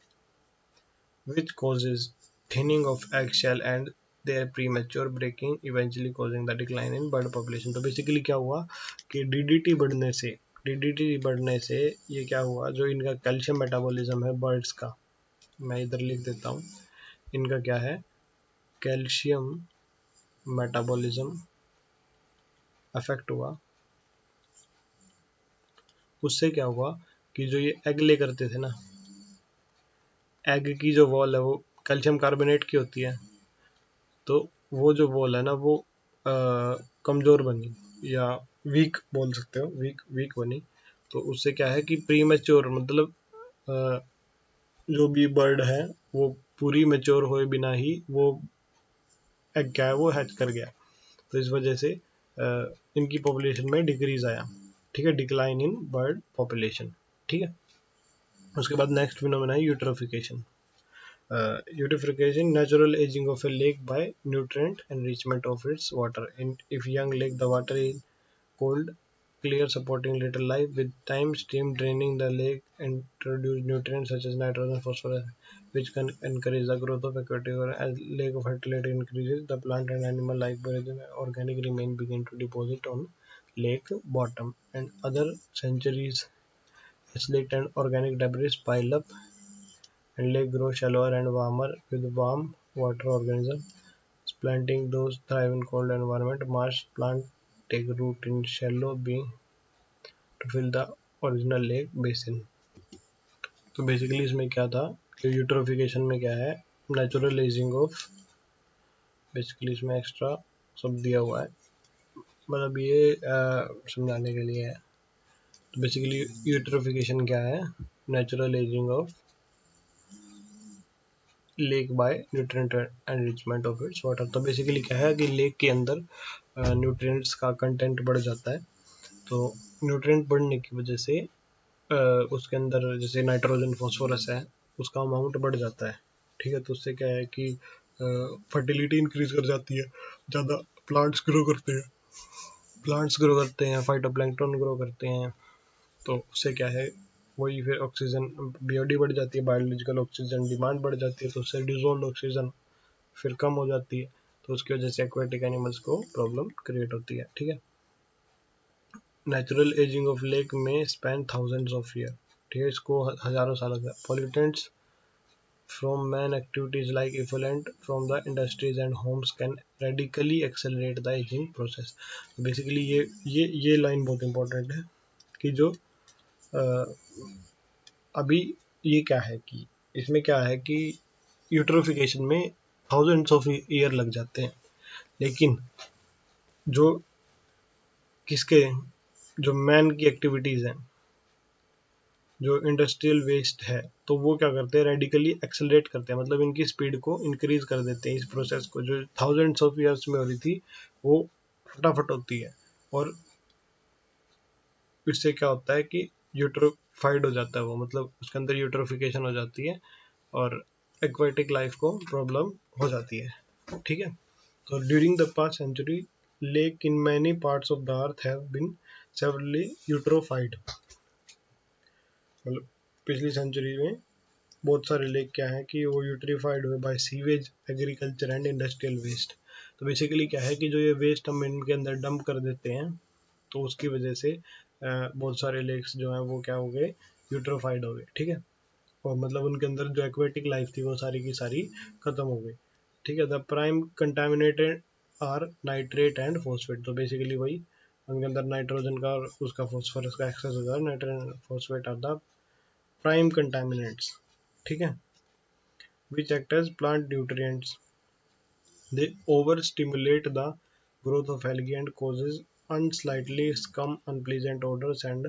which causes thinning of eggshell and their premature breaking eventually causing the decline in bird population। तो basically क्या हुआ कि DDT बढ़ने से ये क्या हुआ, जो इनका कैल्शियम मेटाबॉलिज्म है बर्ड्स का, मैं इधर लिख देता हूँ, इनका क्या है, कैल्शियम मेटाबॉलिज्म अफेक्ट हुआ। उससे क्या हुआ कि जो ये एग ले करते थे ना, एग की जो वॉल है वो कैल्शियम कार्बोनेट की होती है, तो वो जो वॉल है ना वो कमज़ोर बनी, या वीक बोल सकते हो, वीक वीक बनी। तो उससे क्या है कि प्रीमेच्योर, मतलब अ, जो भी बर्ड है वो पूरी मेच्योर हुए बिना ही वो एग क्या है वो हैच कर गया। तो इस वजह से इनकी पॉपुलेशन में डिक्रीज आया, ठीक है, डिक्लाइन इन बर्ड पॉपुलेशन, ठीक है। उसके बाद नेक्स्ट फिनोमेना है eutrophication. Eutrophication, natural aging of a lake by nutrient enrichment of its water. If young lake, the water is cold, clear, supporting little life. With time, stream draining the lake introduce nutrients such as nitrogen, phosphorus, which can encourage the growth of aquatic. Or as lake fertility increases, the plant and animal like organic remain begin to deposit on lake bottom, and other centuries, slate and organic debris pile up and lake grow shallower and warmer with warm water organisms. Planting those thrive in cold environment. Marsh plants take root in shallow being to fill the original lake basin. तो basically इसमें क्या था कि eutrophication में क्या है, natural ageing of, basically इसमें extra सब दिया हुआ है, मतलब ये समझाने के लिए है। तो बेसिकली यूट्रोफिकेशन क्या है, natural ageing of lake bye nutrient enrichment of its water. तो बेसिकली क्या है कि लेक के अंदर न्यूट्रिएंट्स का कंटेंट बढ़ जाता है। तो न्यूट्रिएंट बढ़ने की वजह से उसके अंदर जैसे नाइट्रोजन फॉस्फोरस है उसका अमाउंट बढ़ जाता है, ठीक है। तो उससे क्या है कि फर्टिलिटी इंक्रीज कर जाती है, ज़्यादा प्लांट्स ग्रो करते हैं, फाइटोप्लैंक्टन ग्रो करते हैं। तो उससे क्या है, वही फिर ऑक्सीजन बीओडी बढ़ जाती है, बायोलॉजिकल ऑक्सीजन डिमांड बढ़ जाती है, तो उससे डिजोल्व ऑक्सीजन फिर कम हो जाती है, तो उसकी वजह से एक्वेटिक एनिमल्स को प्रॉब्लम क्रिएट होती है, ठीक है। नेचुरल एजिंग ऑफ लेक में स्पेन थाउजेंड्स ऑफ ईयर, ठीक है, इसको हजारों साल लगता है। Pollutants from man activities like effluent from the industries and homes can radically accelerate the aging process। Basically ये लाइन बहुत इंपॉर्टेंट है कि जो अभी ये क्या है कि इसमें क्या है कि यूट्रोफिकेशन में थाउजेंड्स ऑफ ईयर लग जाते हैं, लेकिन जो किसके जो मैन की एक्टिविटीज़ हैं, जो इंडस्ट्रियल वेस्ट है, तो वो क्या करते हैं, रेडिकली एक्सेलरेट करते हैं, मतलब इनकी स्पीड को इंक्रीज कर देते हैं। इस प्रोसेस को जो थाउजेंड्स ऑफ ईयर्स में हो रही थी वो फटाफट होती है, और इससे क्या होता है कि यूट्रोफाइड हो जाता है वो, मतलब उसके अंदर यूट्रोफिकेशन हो जाती है और एक्वाटिक लाइफ को प्रॉब्लम हो जाती है। ठीक है, तो during the past century lake in many parts of the earth have been severely eutrophied, मतलब पिछली सेंचुरी में बहुत सारे लेक क्या है कि वो यूट्रीफाइड हुए by sewage, agriculture and industrial waste. तो बेसिकली क्या है कि जो ये वेस्ट हम इनके अंदर डंप कर देते हैं, तो उसकी वजह से बहुत सारे लेक्स जो हैं वो क्या हो गए, यूट्रोफाइड हो गए। ठीक है, और मतलब उनके अंदर जो एक्वेटिक लाइफ थी वो सारी की सारी खत्म हो गई। ठीक है, the prime contaminated are nitrate and phosphate. तो बेसिकली वही उनके अंदर नाइट्रोजन का और उसका फॉस्फोरस का एक्सेस होता है, nitrogen phosphate are the prime contaminants. ठीक है, which act as plant nutrients. They overstimulate the growth of algae and causes unslightly scum, unpleasant odors, and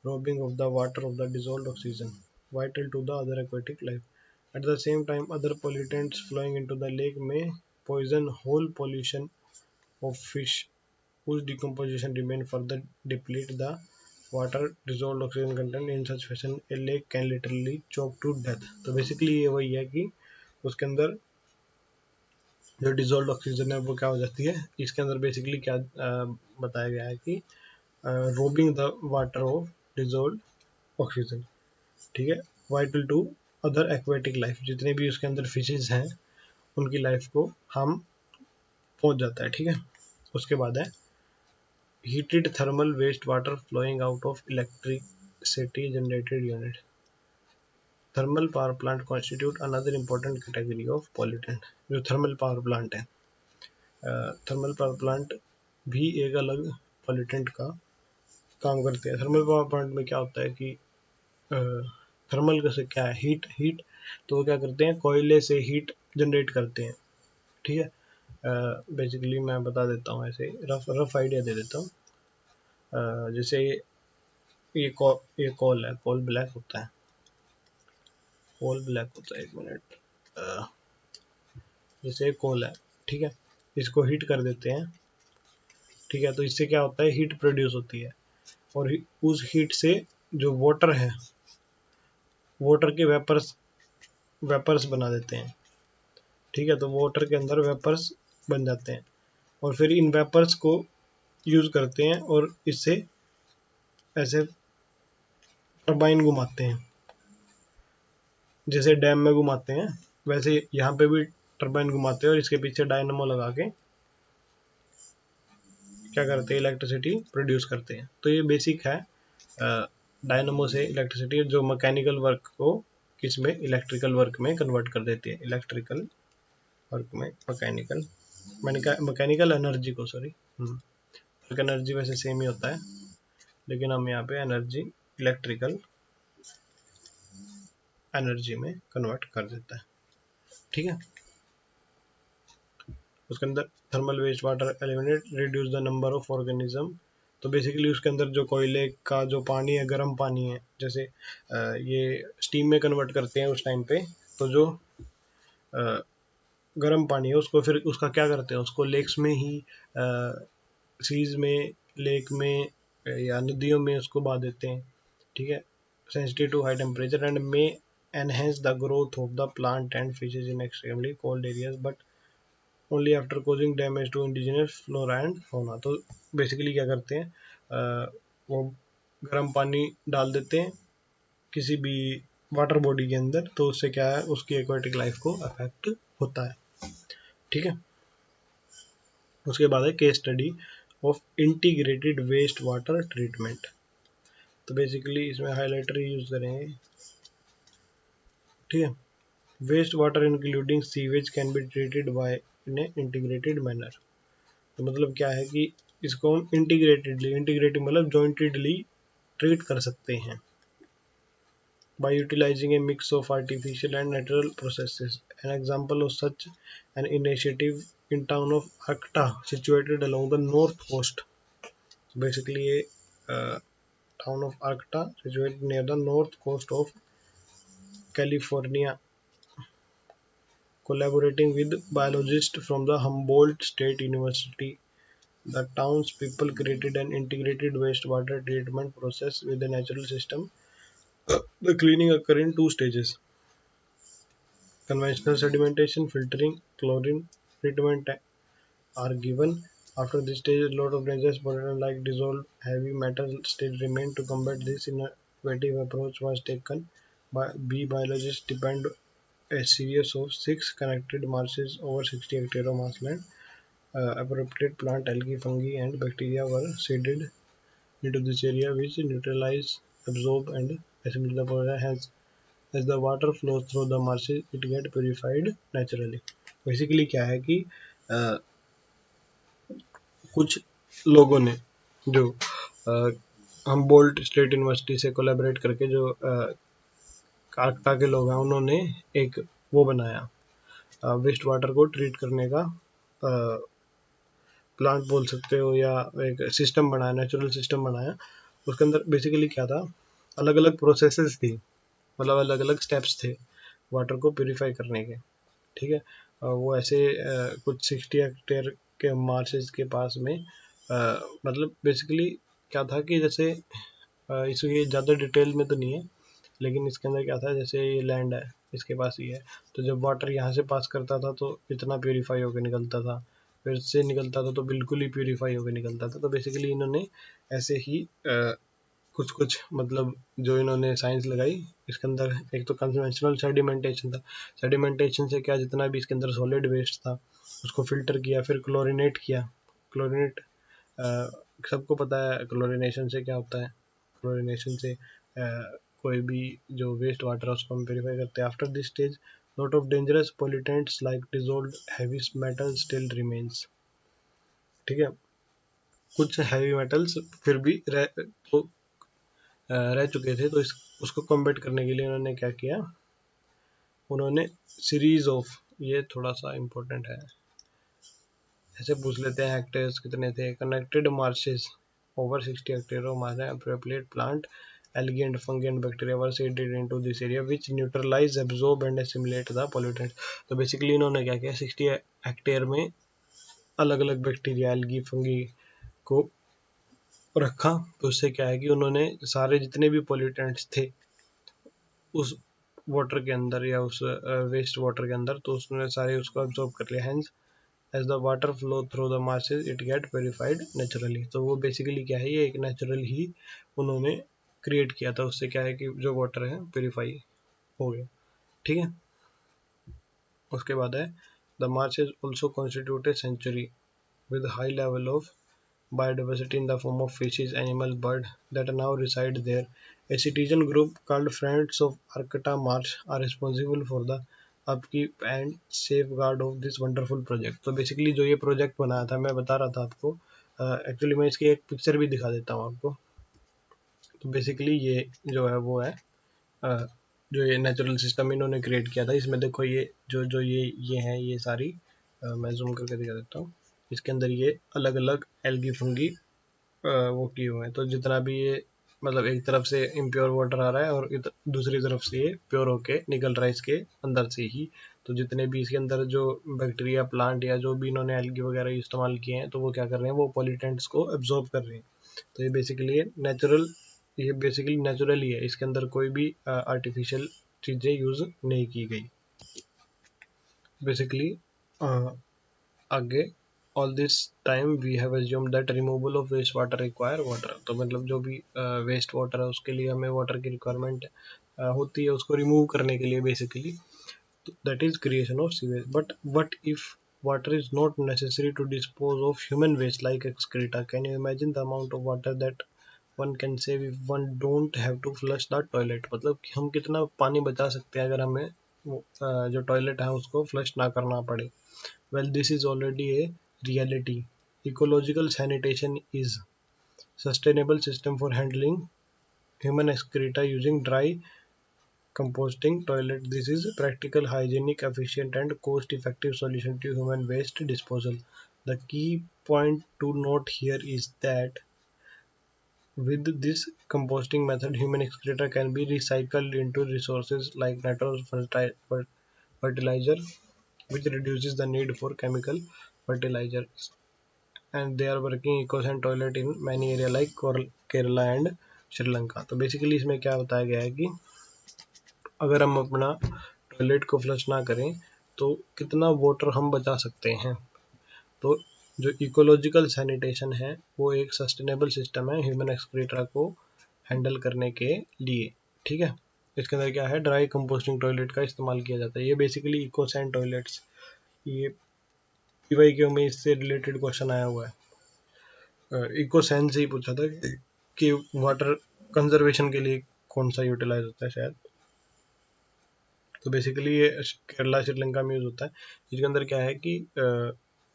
robbing of the water of the dissolved oxygen, vital to the other aquatic life. At the same time, other pollutants flowing into the lake may poison whole population of fish, whose decomposition remain further deplete the water dissolved oxygen content in such fashion a lake can literally choke to death। तो basically ये वही है कि उसके अंदर जो dissolve oxygen है वो क्या हो जाती है, इसके अंदर बेसिकली क्या बताया गया है कि robbing the water of dissolve oxygen. ठीक है, vital to other aquatic life, जितने भी उसके अंदर फिशेज हैं उनकी लाइफ को हार्म पहुंच जाता है। ठीक है, उसके बाद है heated thermal waste water flowing out of electricity generated unit. Thermal power plant constitute another important category of pollutant. जो थर्मल पावर प्लांट है, थर्मल पावर प्लांट भी एक अलग पॉल्यूटेंट का काम करते हैं। थर्मल पावर प्लांट में क्या होता है कि थर्मल से क्या है, हीट तो वो क्या करते हैं, कोयले से हीट जनरेट करते हैं। ठीक है, बेसिकली मैं बता देता हूँ, ऐसे रफ आइडिया दे देता हूँ। जैसे ये कॉल है, कॉल ब्लैक होता है, कॉल ब्लैक होता है, एक मिनट, जैसे कॉल है, ठीक है, इसको हीट कर देते हैं। ठीक है, तो इससे क्या होता है, हीट प्रोड्यूस होती है, और उस हीट से जो वाटर है, वाटर के वेपर्स बना देते हैं। ठीक है, तो वाटर के अंदर वेपर्स बन जाते हैं, और फिर इन वेपर्स को यूज करते हैं और इससे ऐसे टरबाइन घुमाते हैं, जैसे डैम में घुमाते हैं वैसे यहाँ पे भी टरबाइन घुमाते हैं, और इसके पीछे डायनामो लगा के क्या करते हैं, इलेक्ट्रिसिटी प्रोड्यूस करते हैं। तो ये बेसिक है डायनामो से इलेक्ट्रिसिटी, जो मैकेनिकल वर्क को किस में, इलेक्ट्रिकल वर्क में कन्वर्ट कर देती है, इलेक्ट्रिकल वर्क में मैकेनिकल एनर्जी को, सॉरी, एनर्जी वैसे सेम ही होता है, लेकिन हम यहाँ पे एनर्जी इलेक्ट्रिकल एनर्जी में कन्वर्ट कर देता है। ठीक है, उसके अंदर thermal waste water eliminate reduce the number of organism. तो बेसिकली उसके अंदर जो कोयले का जो पानी है, गर्म पानी है, जैसे ये स्टीम में कन्वर्ट करते हैं उस टाइम पे, तो जो गर्म पानी है उसको फिर उसका क्या करते हैं, उसको लेक्स में ही, सीज में, लेक में या नदियों में उसको बहा देते हैं। ठीक है, sensitive to high temperature and may enhance the growth of the plant and fishes in extremely cold areas, but only after causing damage to indigenous flora and fauna. तो बेसिकली क्या करते हैं, वो गर्म पानी डाल देते हैं किसी भी वाटर बॉडी के अंदर, तो उससे क्या है, उसकी एक्वाटिक लाइफ को अफेक्ट होता है। ठीक है, उसके बाद है case study of integrated waste water treatment. तो बेसिकली इसमें हाईलाइटर यूज करेंगे, ठीक है। Waste water including sewage can be treated by in integrated manner. तो मतलब क्या है कि इसको हम इंटीग्रेटेड मतलब जॉइंटेडली ट्रीट कर सकते हैं by utilizing a mix of artificial and natural processes. An example of such an initiative in town of Acta, situated along the north coast. So basically, a town of Acta, situated near the north coast of California, collaborating with biologists from the Humboldt State University. The townspeople created an integrated wastewater treatment process with a natural system. The cleaning occurs in two stages: conventional sedimentation, filtering, chlorine treatment are given. After this stage, a lot of dangerous pollutants like dissolved heavy metal still remain. To combat this, innovative approach was taken by bee biologists depend a series of 6 connected marshes over 60 hectares of marshland. Appropriate plant, algae, fungi, and bacteria were seeded into this area, which neutralize, absorb, and assimilate the pollutant. Hence, as the water flows through the marshes, it gets purified naturally. Basically क्या है कि कुछ लोगों ने जो हम bolt state university से collaborate करके जो काकटा के लोग हैं उन्होंने एक वो बनाया वेस्ट वाटर को ट्रीट करने का प्लांट बोल सकते हो या एक सिस्टम बनाया, नेचुरल सिस्टम बनाया। उसके अंदर बेसिकली क्या था, अलग अलग प्रोसेसेस थी, मतलब अलग अलग स्टेप्स थे वाटर को प्योरीफाई करने के, ठीक है। वो ऐसे कुछ 60 हेक्टेयर के मार्शेस के पास में मतलब बेसिकली क्या था कि जैसे इसमें ज़्यादा डिटेल में तो नहीं है, लेकिन इसके अंदर क्या था, जैसे ये लैंड है, इसके पास ये है, तो जब वाटर यहाँ से पास करता था तो इतना प्योरीफाई होकर निकलता था, फिर से निकलता था तो बिल्कुल ही प्योरीफाई होकर निकलता था। तो बेसिकली इन्होंने ऐसे ही कुछ कुछ मतलब जो इन्होंने साइंस लगाई इसके अंदर, एक तो कन्वेंशनल सेडिमेंटेशन था। सेडिमेंटेशन से क्या, जितना भी इसके अंदर सॉलिड वेस्ट था उसको फिल्टर किया, फिर क्लोरिनेट किया। क्लोरिनेट सबको पता है क्लोरिनेशन से क्या होता है। क्लोरिनेशन से कोई भी जो वेस्ट वाटर है उसको हम प्योरीफाई करते हैं। After this stage lot of dangerous pollutants like dissolved heavy metals still remains, ठीक है। कुछ हैवी मेटल्स फिर भी रह चुके थे, तो उसको कॉम्बैट करने के लिए उन्होंने क्या किया, उन्होंने सीरीज ऑफ, ये थोड़ा सा इम्पोर्टेंट है, ऐसे पूछ लेते हैं हेक्टेयर्स कितने थे। Connected marches over 60 hectare of Marsh appropriate plant, algae and fungi and bacteria were seeded into this area which neutralize, absorb and assimilate the pollutants। तो बेसिकली इन्होंने क्या किया, 60 हेक्टेयर में अलग अलग बैक्टीरिया, एल्गी, फंगी को रखा। तो उससे क्या है कि उन्होंने सारे जितने भी पोल्यूटेंट्स थे उस वाटर के अंदर या उस वेस्ट वाटर के अंदर, तो उसने सारे उसको एब्जॉर्ब कर लिया। Hence as the water flow through the masses it get purified naturally. तो वो बेसिकली क्या है, ये एक नेचुरल ही उन्होंने क्रिएट किया था, उससे क्या है कि जो वाटर है प्योरीफाई हो गया, ठीक है। उसके बाद है the marshes also constitute a sanctuary with high level of biodiversity in the form of fishes, animals, birds that now reside there. A citizen group called Friends of Arcata Marsh are responsible for the upkeep and safeguard of this wonderful project। तो basically जो ये project बनाया था, मैं बता रहा था आपको, एक्चुअली मैं इसकी एक पिक्चर भी दिखा देता हूँ आपको। तो बेसिकली ये जो है वो है जो ये नेचुरल सिस्टम इन्होंने क्रिएट किया था। इसमें देखो ये जो ये हैं, ये सारी मैं जूम करके दिखा देता हूँ। इसके अंदर ये अलग अलग एल्गी फंगी वो किए हुए हैं। तो जितना भी ये मतलब एक तरफ से इम्प्योर वाटर आ रहा है और दूसरी तरफ से ये प्योर होके निकल रहा है इसके अंदर से ही। तो जितने भी इसके अंदर जो बैक्टीरिया, प्लांट या जो भी इन्होंने एल्गी वगैरह इस्तेमाल किए हैं, तो वो क्या कर रहे हैं, वो पॉल्यूटेंट्स को एब्जॉर्ब कर रहे हैं। तो ये बेसिकली नेचुरल ही है, इसके अंदर कोई भी आर्टिफिशियल चीज़ें यूज़ नहीं की गई। बेसिकली आगे all this time we have assumed that removal of waste water require water. तो मतलब जो भी वेस्ट वाटर है उसके लिए हमें वाटर की रिक्वायरमेंट होती है, उसको रिमूव करने के लिए basically, that is creation of sewage. But what if water is not necessary to dispose of human waste like excreta. Can you imagine the amount of water that one can save if one don't have to flush the toilet? मतलब कि हम कितना पानी बचा सकते हैं अगर हमें जो टॉयलेट है उसको फ्लश ना करना पड़े. Well, this is already a reality. Ecological sanitation is sustainable system for handling human excreta using dry composting toilet. This is a practical, hygienic, efficient, and cost-effective solution to human waste disposal. The key point to note here is that with this composting method, human excreta can be recycled into resources like nitrogen fertilizer, which reduces the need for chemical fertilizers. And they are working eco-sand toilet in many areas like Kerala and Sri Lanka. तो basically इसमें क्या बताया गया है कि अगर हम अपना टॉयलेट को फ्लश ना करें तो कितना वाटर हम बचा सकते हैं. तो जो इकोलॉजिकल सैनिटेशन है वो एक सस्टेनेबल सिस्टम है ह्यूमन एक्सक्रीटा को हैंडल करने के लिए. ठीक है, इसके अंदर क्या है, ड्राई कंपोस्टिंग टॉयलेट का इस्तेमाल किया जाता है. ये बेसिकली इको सैंड टॉयलेट्स, ये पीवाईक्यू में इससे रिलेटेड क्वेश्चन आया हुआ है. इको सैंड से ही पूछा था कि वाटर कंजर्वेशन के लिए कौन सा यूटिलाइज होता है शायद. तो बेसिकली ये केरला श्रीलंका में यूज होता है. इसके अंदर क्या है कि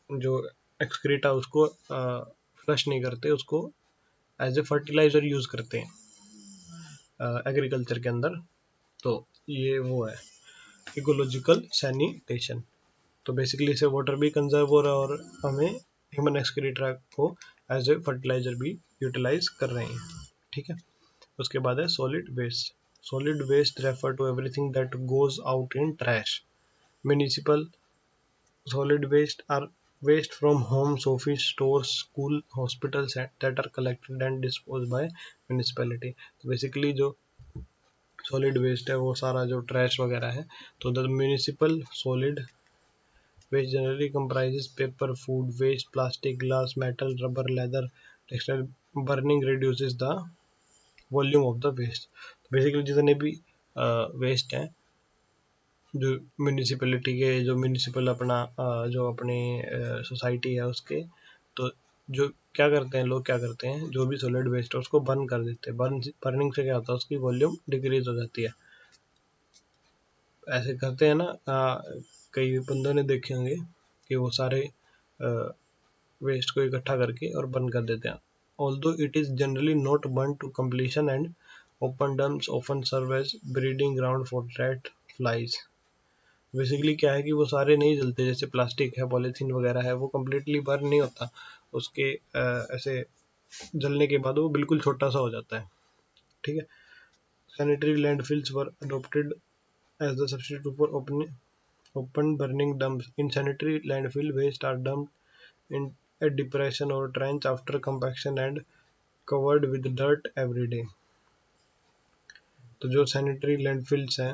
जो एक्सक्रीटा उसको फ्लश नहीं करते, उसको एज ए फर्टिलाइजर यूज करते हैं एग्रीकल्चर के अंदर. तो ये वो है इकोलॉजिकल सैनिटेशन. तो बेसिकली इसे वाटर भी कंजर्व हो रहा है और हमें ह्यूमन एक्सक्रीटा को एज ए फर्टिलाइजर भी यूटिलाइज कर रहे हैं. ठीक है, उसके बाद है solid waste. Solid waste refer to everything that goes out in trash. Municipal solid waste are waste from homes, office, stores, school, hospitals that are collected and disposed by municipality. तो basically जो solid waste है वो सारा जो trash वगैरह है. तो the municipal solid waste generally comprises paper, food waste, plastic, glass, metal, rubber, leather, textile. Burning reduces the volume of the waste. Basically जितने भी वेस्ट हैं जो म्यूनिसिपैलिटी के, जो म्यूनिसिपल अपना जो अपनी सोसाइटी है उसके, तो जो क्या करते हैं लोग, क्या करते हैं जो भी सॉलिड वेस्ट है उसको बर्न कर देते हैं. बर्निंग से क्या होता है, उसकी वॉल्यूम डिक्रीज हो जाती है. ऐसे करते हैं ना, कई बंदों ने देखे होंगे कि वो सारे वेस्ट को इकट्ठा करके और बर्न कर देते हैं. Although it is generally not burned to completion and open dumps often serve as breeding ground for rat flies. Basically क्या है कि वो सारे नहीं जलते. जैसे प्लास्टिक है, पॉलीथीन वगैरह है, वो कम्प्लीटली बर्न नहीं होता. उसके ऐसे जलने के बाद वो बिल्कुल छोटा सा हो जाता है. ठीक है, sanitary landfills were adopted as the substitute for open burning dumps. In sanitary landfill, waste are dumped in a depression or trench after compaction and covered with dirt every day. तो जो सैनिटरी लैंडफिल्स हैं